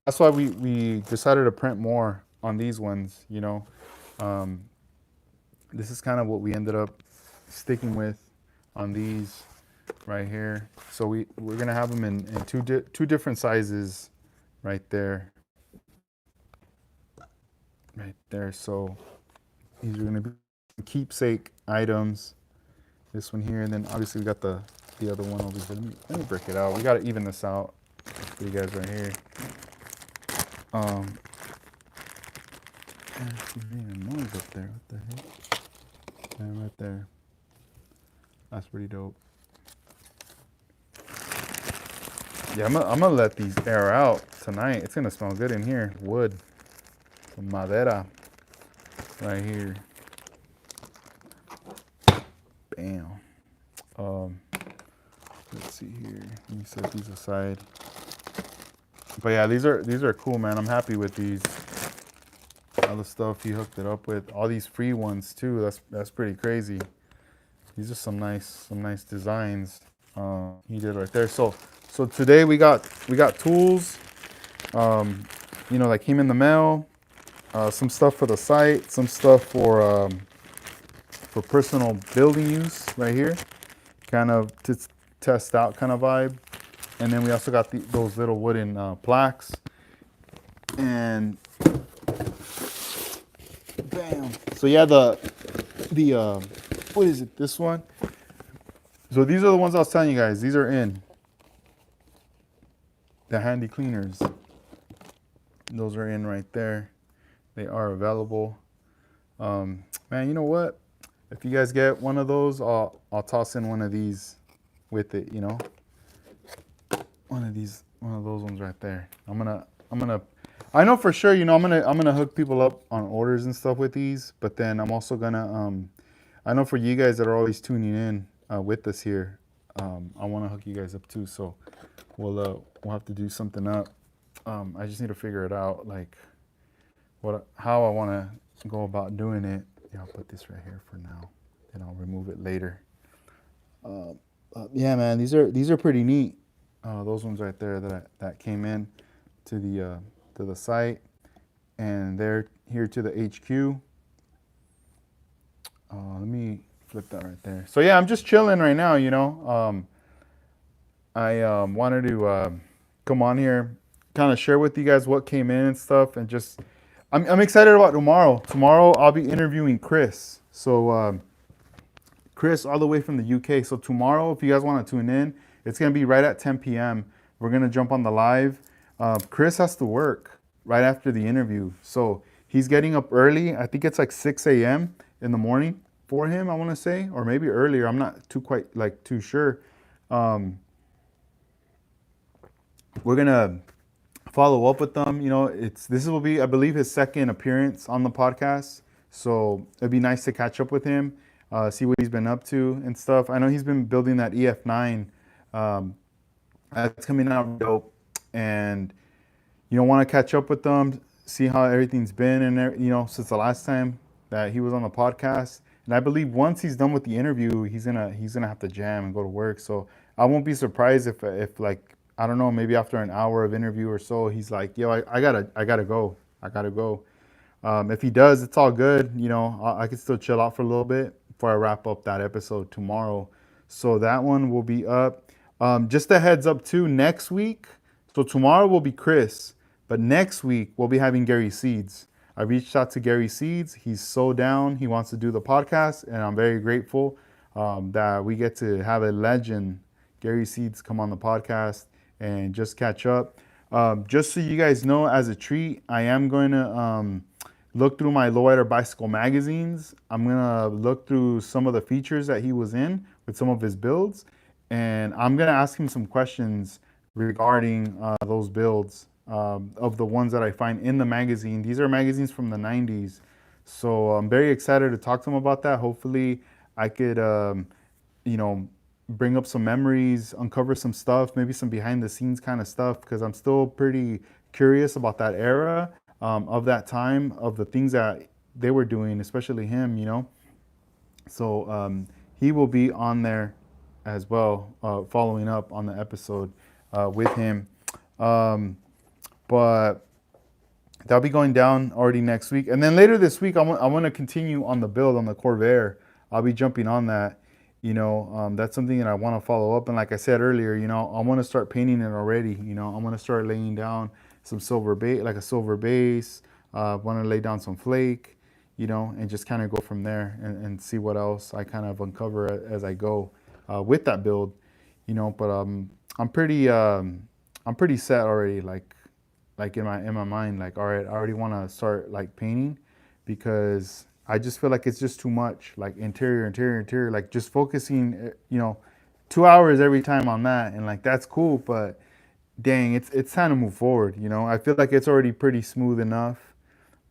That's why we decided to print more on these ones, you know. This is kind of what we ended up sticking with on these right here. So we're gonna have them in two different sizes right there. So these are gonna be keepsake items. This one here, and then obviously we got the other one over here. Let me break it out. We gotta even this out for you guys right here. There's a noise up there. What the heck? And right there. That's pretty dope. Yeah, I'm gonna let these air out tonight. It's gonna smell good in here. Wood, some madera, right here. Bam. Um, let's see here. Let me set these aside. But yeah, these are cool, man. I'm happy with these. All the stuff he hooked it up with. All these free ones too. That's pretty crazy. These are some nice designs he did right there. So today we got tools. That came in the mail. Some stuff for the site. Some stuff for personal building use right here. Kind of to test out kind of vibe. And then we also got those little wooden plaques. And bam. So yeah, the what is it? This one. So these are the ones I was telling you guys. These are in the handy cleaners. Those are in right there. They are available. Man, you know what? If you guys get one of those, I'll toss in one of these with it. You know, one of those ones right there. I'm gonna. I know for sure. You know, I'm gonna hook people up on orders and stuff with these. But then I'm also gonna. I know for you guys that are always tuning in with us here, I want to hook you guys up too. So we'll have to do something up. I just need to figure it out, like how I want to go about doing it. Yeah, I'll put this right here for now, and I'll remove it later. Yeah, man, these are pretty neat. Those ones right there that came in to the site, and they're here to the HQ. Let me flip that right there. So yeah, I'm just chilling right now. You know, I wanted to come on here, kind of share with you guys what came in and stuff, and just I'm excited about tomorrow. Tomorrow I'll be interviewing Chris. So Chris, all the way from the UK. So tomorrow, if you guys want to tune in, it's gonna be right at 10 p.m. We're gonna jump on the live. Chris has to work right after the interview, so he's getting up early. I think it's like 6 a.m. in the morning for him. I want to say, or maybe earlier. I'm not too sure. We're gonna follow up with them. You know, this will be, I believe, his second appearance on the podcast. So it'd be nice to catch up with him, see what he's been up to and stuff. I know he's been building that EF9. That's coming out dope, and want to catch up with them, see how everything's been, and since the last time that he was on the podcast. And I believe once he's done with the interview, he's gonna have to jam and go to work. So I won't be surprised if like, I don't know, maybe after an hour of interview or so, he's like, yo, I gotta go. If he does, it's all good. I could still chill out for a little bit before I wrap up that episode tomorrow. So that one will be up. Just a heads up too, next week. So tomorrow will be Chris, but next week we'll be having Gary Seeds. I reached out to Gary Seeds. He's so down. He wants to do the podcast, and I'm very grateful that we get to have a legend, Gary Seeds, come on the podcast and just catch up. Just so you guys know, as a treat, I am going to look through my Lowrider Bicycle magazines. I'm going to look through some of the features that he was in with some of his builds, and I'm going to ask him some questions regarding those builds of the ones that I find in the magazine. These are magazines from the 90s. So I'm very excited to talk to him about that. Hopefully I could, bring up some memories, uncover some stuff, maybe some behind the scenes kind of stuff, because I'm still pretty curious about that era of that time, of the things that they were doing, especially him. So he will be on there as well, following up on the episode with him. But that'll be going down already next week. And then later this week, I want to continue on the build on the Corvair. I'll be jumping on that. That's something that I want to follow up. And like I said earlier, I want to start painting it already. I want to start laying down some silver base, like a silver base. I want to lay down some flake, and just kind of go from there and see what else I kind of uncover as I go with that build, But I'm pretty set already. Like in my mind, like, all right, I already want to start like painting, because I just feel like it's just too much, like interior, like just focusing, 2 hours every time on that. And like, that's cool, but dang, it's time to move forward. You know, I feel like it's already pretty smooth enough,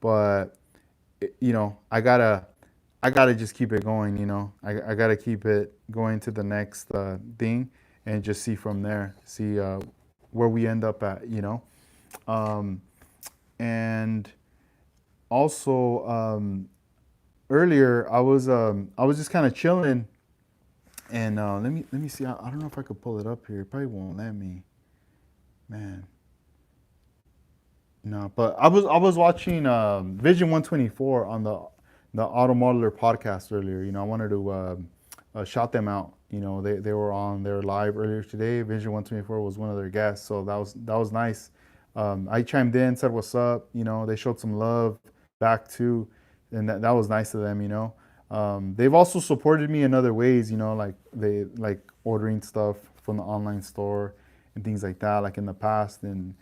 but you know, I gotta just keep it going. You know, I gotta keep it going to the next thing and just see from there, see where we end up at. You know, um, and also earlier I was just kind of chilling, and let me see. I don't know if I could pull it up here. It probably won't let me. Man, no. But I was watching Vision 124 on the Auto Modeler podcast earlier. You know, I wanted to shout them out. You know, they were on their live earlier today. Vision 124 was one of their guests, so that was nice. I chimed in, said what's up. You know, they showed some love back too, and that was nice of them. You know, they've also supported me in other ways. You know, like they like ordering stuff from the online store and things like that, like in the past. And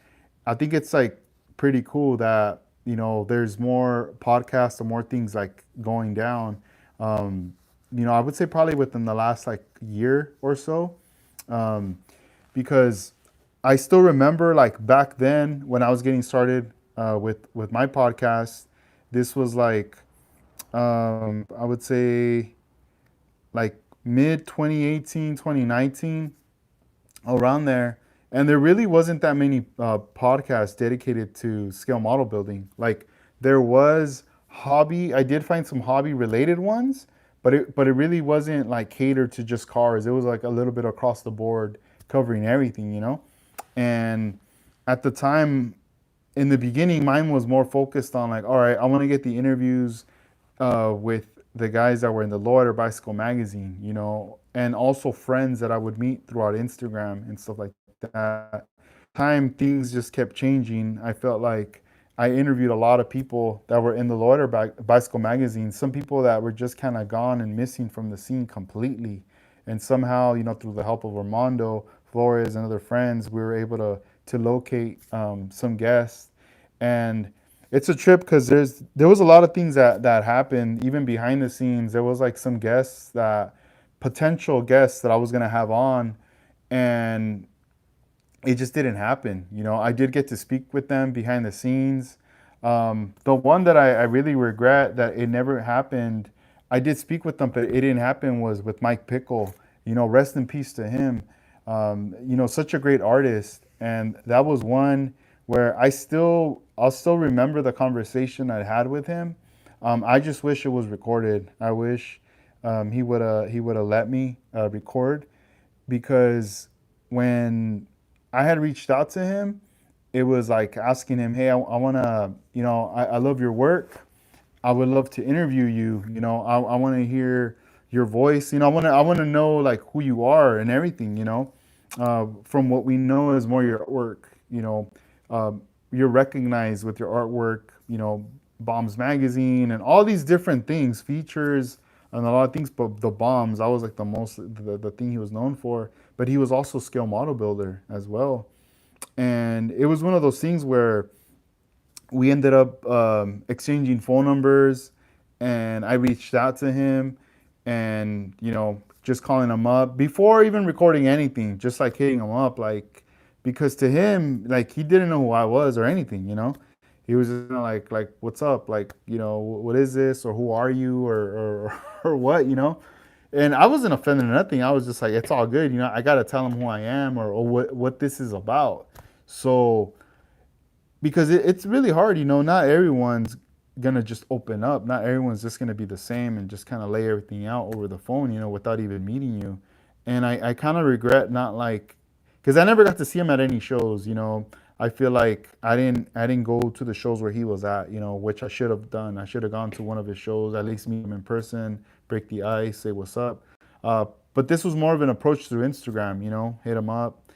I think it's like pretty cool that there's more podcasts and more things like going down. I would say probably within the last like year or so, um, because I still remember like back then when I was getting started with my podcast. This was like I would say like mid 2018, 2019, around there. And there really wasn't that many podcasts dedicated to scale model building. Like there was hobby. I did find some hobby related ones, but it really wasn't like catered to just cars. It was like a little bit across the board, covering everything, you know. And at the time, in the beginning, mine was more focused on like, all right, I want to get the interviews with the guys that were in the Lowrider Bicycle magazine, you know, and also friends that I would meet throughout Instagram and stuff like that. Time things just kept changing. I felt like I interviewed a lot of people that were in the Lowrider Bicycle magazine. Some people that were just kind of gone and missing from the scene completely, and somehow, through the help of Armando Flores and other friends, we were able to locate some guests. And it's a trip because there was a lot of things that happened even behind the scenes. There was like some guests that potential guests that I was gonna have on, and it just didn't happen. I did get to speak with them behind the scenes. The one that I really regret that it never happened, I did speak with them, but it didn't happen, was with Mike Pickle. Rest in peace to him. Such a great artist. And that was one where I'll still remember the conversation I had with him. I just wish it was recorded. I wish he would have let me record, because when I had reached out to him, it was like asking him, hey, I want to, I love your work. I would love to interview you. I want to hear your voice. I want to know like who you are and everything. From what we know is more your artwork. You're recognized with your artwork. Bombs magazine and all these different things, features and a lot of things. But the bombs, that was like the thing he was known for. But he was also scale model builder as well. And it was one of those things where we ended up exchanging phone numbers, and I reached out to him, and just calling him up before even recording anything, just like hitting him up, like, because to him, like, he didn't know who I was or anything. He was just like what's up, like, what is this, or who are you, or what, and I wasn't offended or nothing. I was just like, it's all good, I gotta tell him who I am, or what this is about. So because it's really hard, not everyone's gonna just open up. Not everyone's just gonna be the same and just kind of lay everything out over the phone, without even meeting you. And I kind of regret not, like, because I never got to see him at any shows. I feel like I didn't go to the shows where he was at, which I should have done. I should have gone to one of his shows, at least meet him in person, break the ice, say what's up. But this was more of an approach through Instagram, hit him up,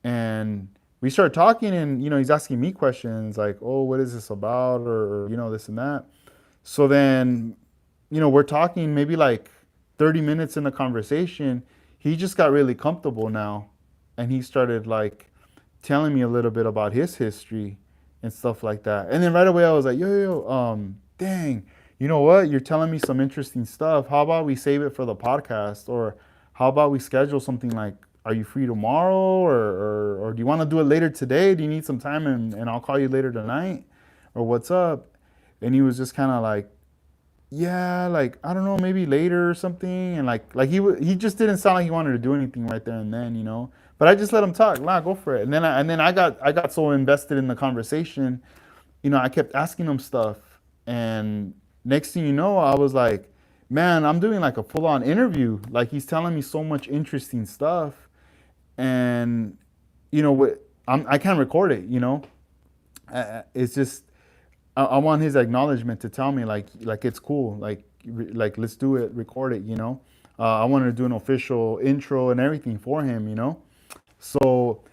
and we started talking, and he's asking me questions like, oh, what is this about, or this and that. So then, we're talking maybe like 30 minutes in the conversation. He just got really comfortable now, and he started like telling me a little bit about his history and stuff like that. And then right away I was like, dang, you know what, you're telling me some interesting stuff. How about we save it for the podcast, or how about we schedule something like are you free tomorrow, or do you want to do it later today? Do you need some time, and I'll call you later tonight, or what's up? And he was just kind of like, yeah, like I don't know, maybe later or something. And like he just didn't sound like he wanted to do anything right there and then, you know. But I just let him talk. Nah, go for it. And then I got so invested in the conversation, you know. I kept asking him stuff, and next thing you know, I was like, man, I'm doing like a full on interview. Like he's telling me so much interesting stuff, and you know what? I can't record it, you know. It's just I want his acknowledgement to tell me like it's cool, like let's do it, record it, you know. I wanted to do an official intro and everything for him, you know. So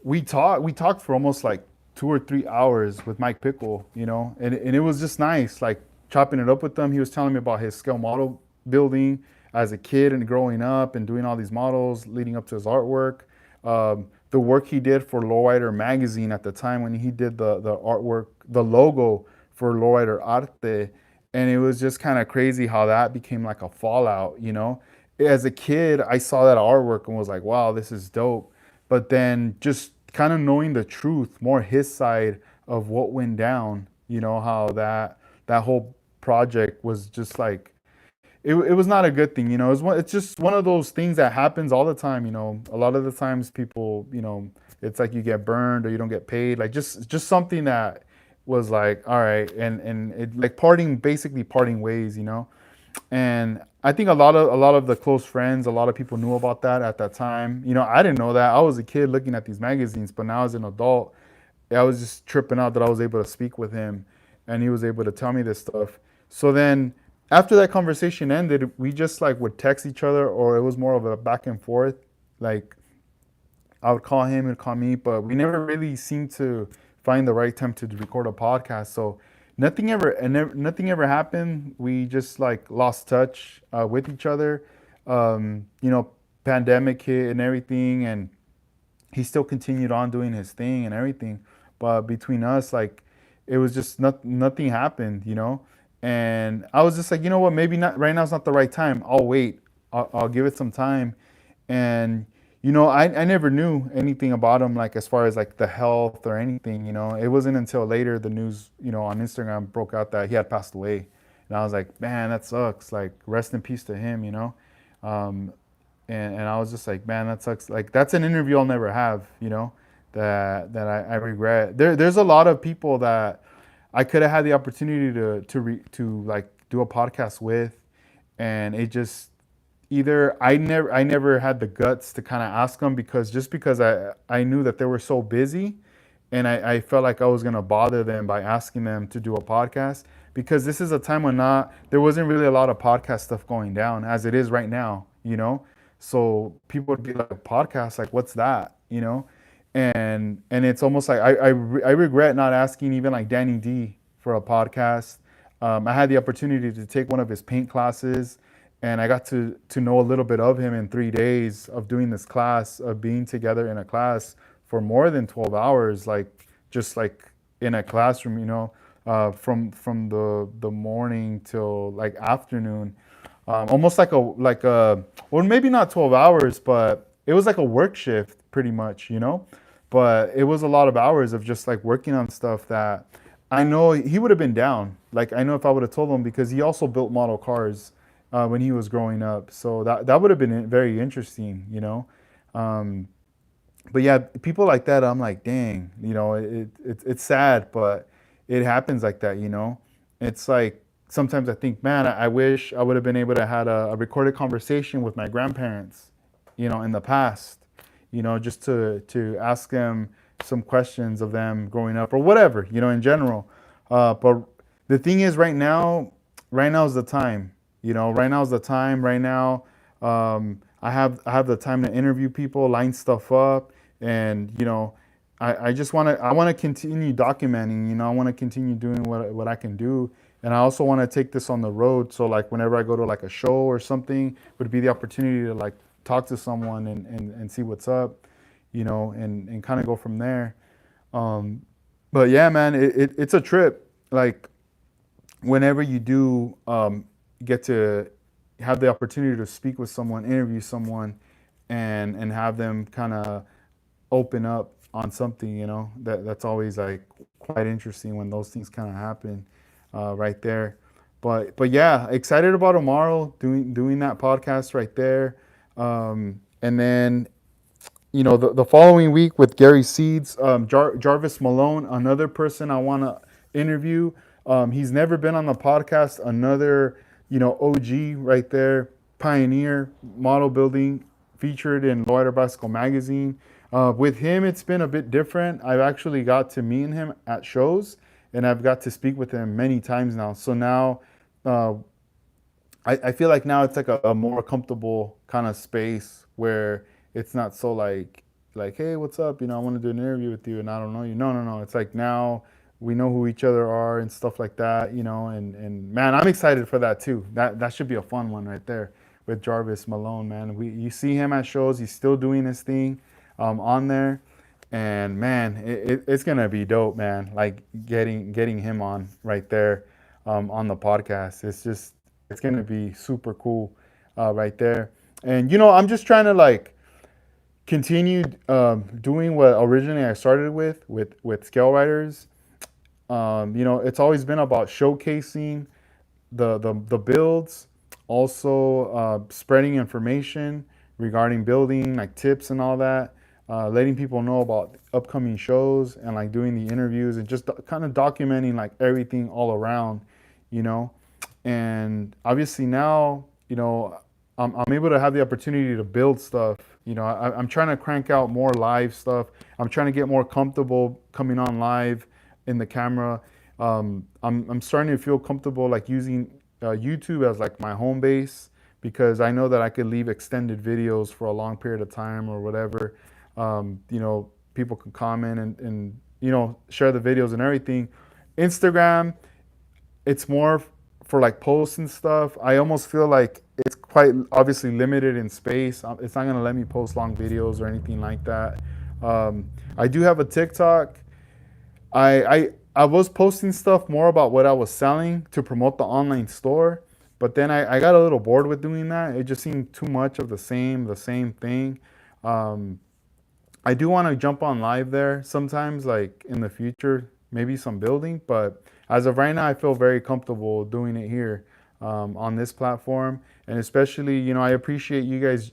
we talked for almost like 2 or 3 hours with Mike Pickle, you know, and it was just nice, like chopping it up with him. He was telling me about his scale model building as a kid and growing up and doing all these models leading up to his artwork. The work he did for Lowrider magazine at the time when he did the artwork, the logo for Lowrider Arte, and it was just kind of crazy how that became like a fallout, you know. As a kid, I saw that artwork and was like, wow, this is dope. But then just kind of knowing the truth, more his side of what went down, you know, how that whole project was just like it was not a good thing, you know. It's just one of those things that happens all the time, you know. A lot of the times people, you know, it's like you get burned or you don't get paid, like just something that was like, all right, and it like basically parting ways, you know. And I think a lot of the close friends, a lot of people knew about that at that time. You know, I didn't know that. I was a kid looking at these magazines, but now as an adult, I was just tripping out that I was able to speak with him, and he was able to tell me this stuff. So then after that conversation ended, we just like would text each other, or it was more of a back and forth. Like I would call him and call me, but we never really seemed to find the right time to record a podcast. So nothing ever happened. We just like lost touch with each other. You know, pandemic hit and everything, and he still continued on doing his thing and everything. But between us, like it was just nothing happened, you know. And I was just like, you know what, maybe not right now is not the right time. I'll wait. I'll give it some time. And you know, I never knew anything about him, like as far as like the health or anything, you know. It wasn't until later the news, you know, on Instagram broke out that he had passed away. And I was like, man, that sucks. Like, rest in peace to him, you know. Um, and I was just like, man, that sucks. Like, that's an interview I'll never have, you know, that I regret. There's a lot of people that I could have had the opportunity to like do a podcast with, and it just either I never had the guts to kind of ask them, because I knew that they were so busy, and I felt like I was gonna bother them by asking them to do a podcast, because this is a time when not there wasn't really a lot of podcast stuff going down as it is right now, you know. So people would be like, podcast, like what's that, you know. And it's almost like I regret not asking even like Danny D for a podcast. I had the opportunity to take one of his paint classes, and I got to know a little bit of him in 3 days of doing this class, of being together in a class for more than 12 hours, like just like in a classroom, you know, from the morning till like afternoon, almost like a well, maybe not 12 hours, but it was like a work shift pretty much, you know. But it was a lot of hours of just like working on stuff that I know he would have been down. Like I know if I would have told him, because he also built model cars when he was growing up. So that would have been very interesting, you know. Um, but yeah, people like that, I'm like, dang, you know, it's sad, but it happens like that, you know. It's like sometimes I think, man, I wish I would have been able to had a recorded conversation with my grandparents, you know, in the past, you know, just to ask them some questions of them growing up or whatever, you know, in general. But the thing is, right now is the time. You know, right now is the time. Right now, I have the time to interview people, line stuff up, and you know, I just want to continue documenting. You know, I want to continue doing what I can do, and I also want to take this on the road. So like whenever I go to like a show or something, would be the opportunity to like talk to someone and see what's up, you know, and kind of go from there. Um, but yeah, man, it's a trip. Like whenever you do get to have the opportunity to speak with someone, interview someone, and have them kind of open up on something, that's always like quite interesting when those things kind of happen right there. But yeah, excited about tomorrow doing that podcast right there. And then the following week with Gary Seeds, Jarvis Malone, another person I want to interview. He's never been on the podcast. Another, OG right there, pioneer model building, featured in Lowrider Bicycle Magazine. With him, it's been a bit different. I've actually got to meet him at shows, and I've got to speak with him many times now. So now, uh, I feel like now it's like a more comfortable kind of space where it's not so like hey, what's up, I want to do an interview with you and I don't know you. No, it's like now we know who each other are and stuff like that, and man, I'm excited for that too. That should be a fun one right there with Jarvis Malone, man. You see him at shows, he's still doing his thing on there, and man, it's gonna be dope, man. Like getting him on right there on the podcast. It's gonna be super cool right there. And I'm just trying to like continue doing what originally I started with ScaleRiders. It's always been about showcasing the builds, also spreading information regarding building, like tips and all that, letting people know about upcoming shows and like doing the interviews and just kind of documenting like everything all around, you know. And obviously now, I'm able to have the opportunity to build stuff. I'm trying to crank out more live stuff. I'm trying to get more comfortable coming on live in the camera. I'm starting to feel comfortable like using YouTube as like my home base, because I know that I could leave extended videos for a long period of time or whatever. People can comment and share the videos and everything. Instagram, it's more for like posts and stuff. I almost feel like it's quite obviously limited in space. It's not gonna let me post long videos or anything like that. I do have a TikTok. I was posting stuff more about what I was selling to promote the online store, but then I got a little bored with doing that. It just seemed too much of the same thing. Um, I do want to jump on live there sometimes, like in the future, maybe some building. But as of right now, I feel very comfortable doing it here on this platform. And especially, I appreciate you guys.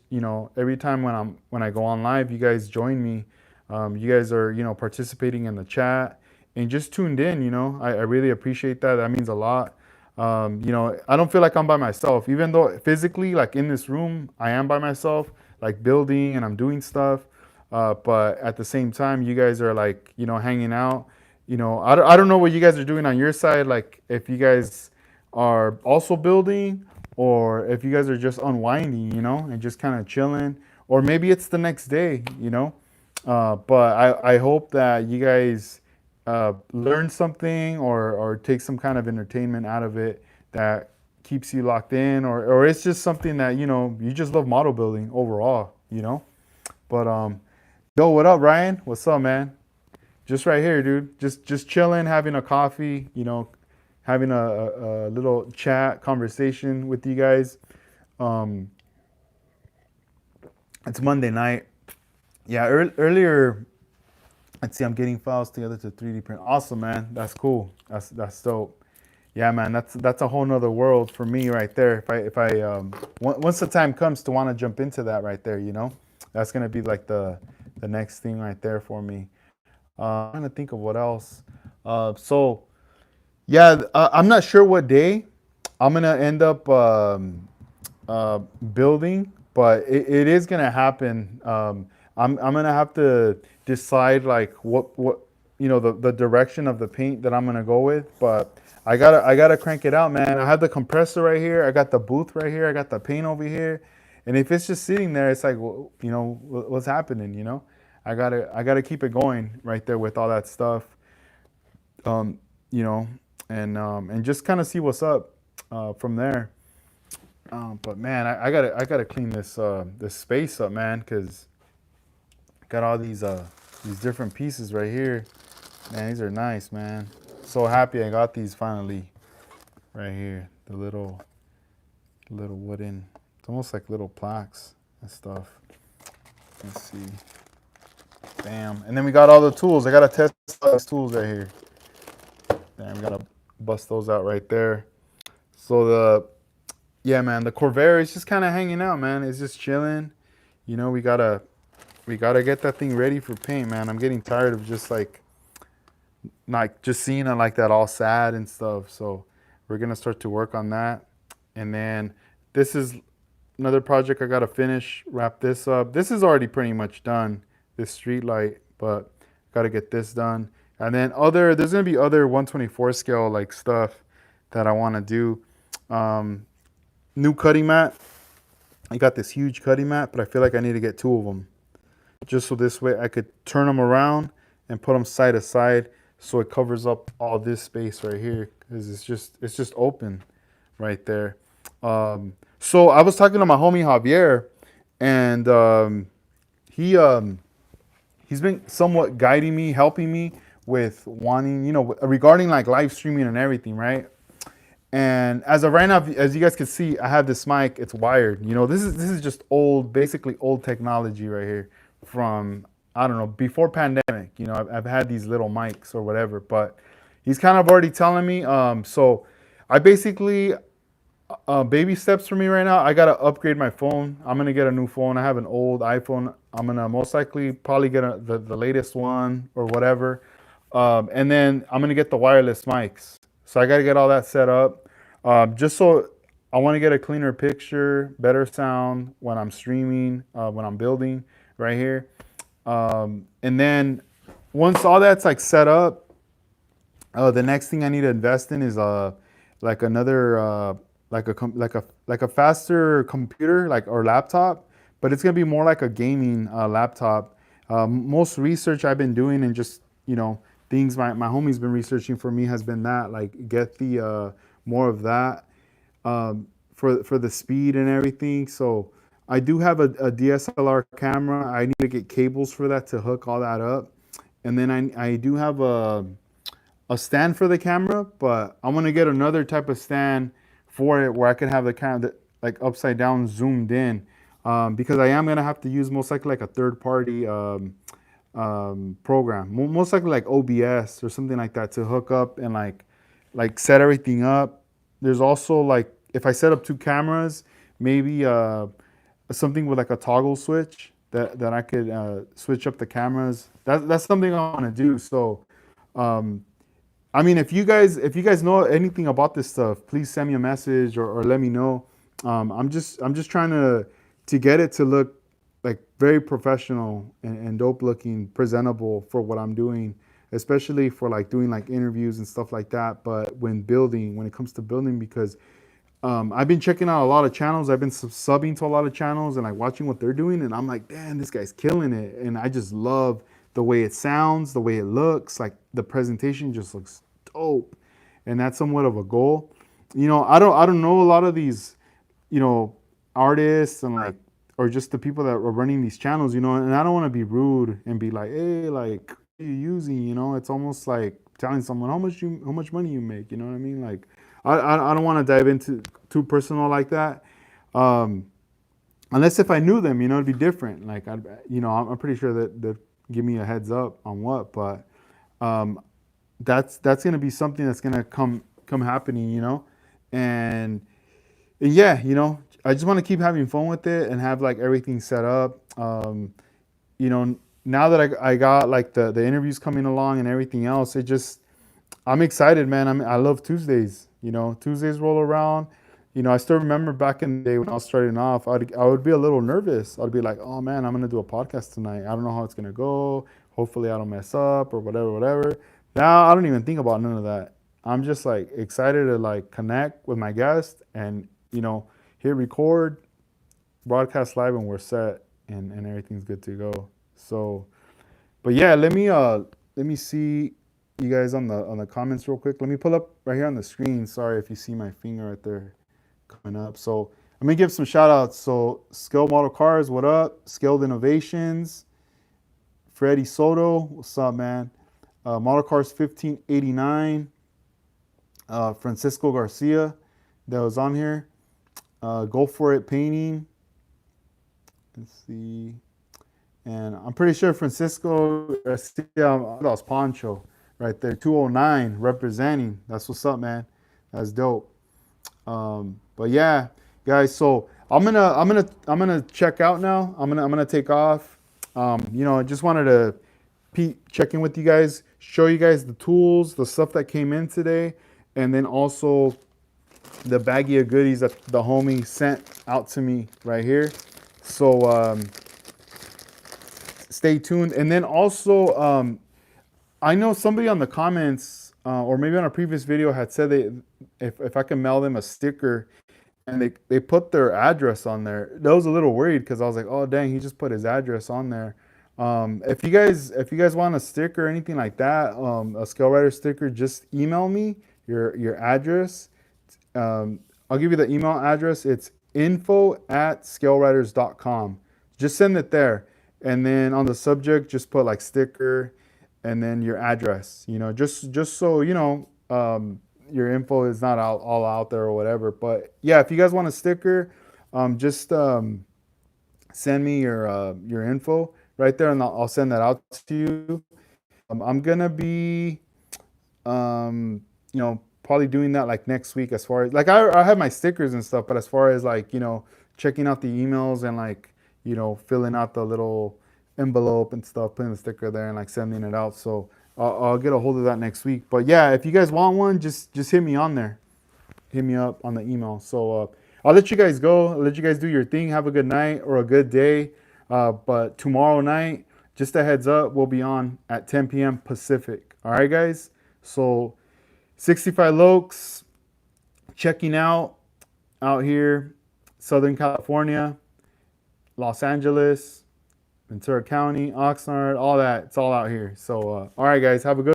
Every time when I go on live, you guys join me. You guys are participating in the chat and just tuned in. I really appreciate that. That means a lot. I don't feel like I'm by myself, even though physically, like in this room, I am by myself, like building and I'm doing stuff. But at the same time, you guys are like, hanging out. I don't know what you guys are doing on your side. Like if you guys are also building or if you guys are just unwinding, and just kind of chilling. Or maybe it's the next day. But I hope that you guys learn something or take some kind of entertainment out of it that keeps you locked in, or it's just something that, you just love model building overall. But yo, what up, Ryan? What's up, man? Just right here, dude. Just chilling, having a coffee, having a little chat conversation with you guys. Um, it's Monday night. Yeah, earlier. Let's see. I'm getting files together to 3D print. Awesome, man. That's cool. That's dope. Yeah, man. That's a whole nother world for me right there. If I once the time comes to want to jump into that right there, that's gonna be like the next thing right there for me. I'm trying to think of what else. So yeah, I'm not sure what day I'm gonna end up building, but it is gonna happen. I'm gonna have to decide like what the direction of the paint that I'm gonna go with. But I gotta crank it out, man. I have the compressor right here. I got the booth right here. I got the paint over here. And if it's just sitting there, it's like, well, what's happening? I gotta keep it going right there with all that stuff. Um, and just kind of see what's up from there. But man, I gotta clean this space up, man, because got all these different pieces right here. Man, these are nice, man. So happy I got these finally right here. The little wooden, it's almost like little plaques and stuff. Let's see. Bam. And then we got all the tools. I gotta test all these tools right here. Damn, we gotta bust those out right there. So yeah, man, the Corvair is just kind of hanging out, man. It's just chilling. You know, we gotta get that thing ready for paint, man. I'm getting tired of just like not just seeing it like that all sad and stuff. So we're gonna start to work on that. And then this is another project I gotta finish, wrap this up. This is already pretty much done, this street light, but gotta get this done. And then there's gonna be other 124 scale like stuff that I wanna do. New cutting mat. I got this huge cutting mat, but I feel like I need to get two of them. Just so this way I could turn them around and put them side to side so it covers up all this space right here because it's just open right there. So I was talking to my homie Javier, and he's been somewhat guiding me, helping me with wanting, regarding like live streaming and everything, right? And as of right now, as you guys can see, I have this mic. It's wired. This is just old, basically old technology right here from, I don't know, before pandemic. I've had these little mics or whatever, but he's kind of already telling me. So I basically, baby steps for me right now. I gotta upgrade my phone. I'm gonna get a new phone. I have an old iPhone. I'm gonna most likely probably get the latest one or whatever. And then I'm gonna get the wireless mics. So I gotta get all that set up. Just so I want to get a cleaner picture, better sound when I'm streaming, when I'm building right here. And then once all that's like set up, the next thing I need to invest in is like another like a faster computer or laptop, but it's gonna be more like a gaming laptop. Most research I've been doing and just things my homie's been researching for me has been that like get the more of that for the speed and everything. So I do have a DSLR camera. I need to get cables for that to hook all that up, and then I do have a stand for the camera, but I'm gonna get another type of stand for it where I can have the camera like upside down zoomed in, because I am gonna have to use most likely like a third party program, most likely like OBS or something like that to hook up and like set everything up. There's also like if I set up two cameras, maybe something with like a toggle switch that I could switch up the cameras. That's something I want to do. So I mean, if you guys know anything about this stuff, please send me a message or let me know. I'm just trying to get it to look like very professional and dope looking, presentable for what I'm doing, especially for like doing like interviews and stuff like that. But when it comes to building, because I've been checking out a lot of channels. I've been subbing to a lot of channels and like watching what they're doing, and I'm like, damn, this guy's killing it. And I just love the way it sounds, the way it looks. Like the presentation just looks dope, and that's somewhat of a goal. I don't know a lot of these, artists and like or just the people that are running these channels, and I don't want to be rude and be like, hey, like, what are you using? It's almost like telling someone how much money you make. You know what I mean? Like, I don't want to dive into too personal like that, unless if I knew them, it'd be different. Like, I'm pretty sure that they'd give me a heads up on what, but that's gonna be something that's gonna come happening, and yeah, I just want to keep having fun with it and have like everything set up. Now that I got like the interviews coming along and everything else, I'm excited, man. I love Tuesdays. Tuesdays roll around. I still remember back in the day when I was starting off, I would be a little nervous. I'd be like, oh man, I'm gonna do a podcast tonight. I don't know how it's gonna go. Hopefully I don't mess up or whatever. Now I don't even think about none of that. I'm just like excited to like connect with my guest and hit record, broadcast live, and we're set, and everything's good to go. So, but yeah, let me see you guys on the comments real quick. Let me pull up right here on the screen. Sorry if you see my finger right there coming up. So I'm gonna give some shout outs. So Scale Modelcars, what up? Scaled Innovations, Freddie Soto, what's up, man? Modelcars 1589, Francisco Garcia, that was on here. Go For It Painting. Let's see. And I'm pretty sure Francisco Garcia's Poncho right there, 209 representing. That's what's up, man. That's dope. But yeah, guys. So I'm gonna check out now. I'm gonna take off. I just wanted to check in with you guys, show you guys the tools, the stuff that came in today, and then also the baggie of goodies that the homie sent out to me right here. So stay tuned. And then also, I know somebody on the comments, or maybe on a previous video, had said if I can mail them a sticker, and they put their address on there. That was a little worried because I was like, oh dang, he just put his address on there. If you guys want a sticker or anything like that, a ScaleRider sticker, just email me your address. I'll give you the email address. It's info@scaleriders.com. Just send it there. And then on the subject, just put like sticker and then your address, just so, your info is not all out there or whatever. But yeah, if you guys want a sticker, just send me your info right there and I'll send that out to you. I'm going to be, probably doing that like next week, as far as like I have my stickers and stuff, but as far as like checking out the emails and like filling out the little envelope and stuff, putting the sticker there and like sending it out. So I'll get a hold of that next week. But yeah, if you guys want one, just hit me on there, hit me up on the email. So I'll let you guys go. I'll let you guys do your thing. Have a good night or a good day. But tomorrow night, just a heads up, we'll be on at 10 p.m. Pacific. All right, guys. So 65 Lokes checking out here, Southern California, Los Angeles, Ventura County, Oxnard, all that. It's all out here. So, all right, guys, have a good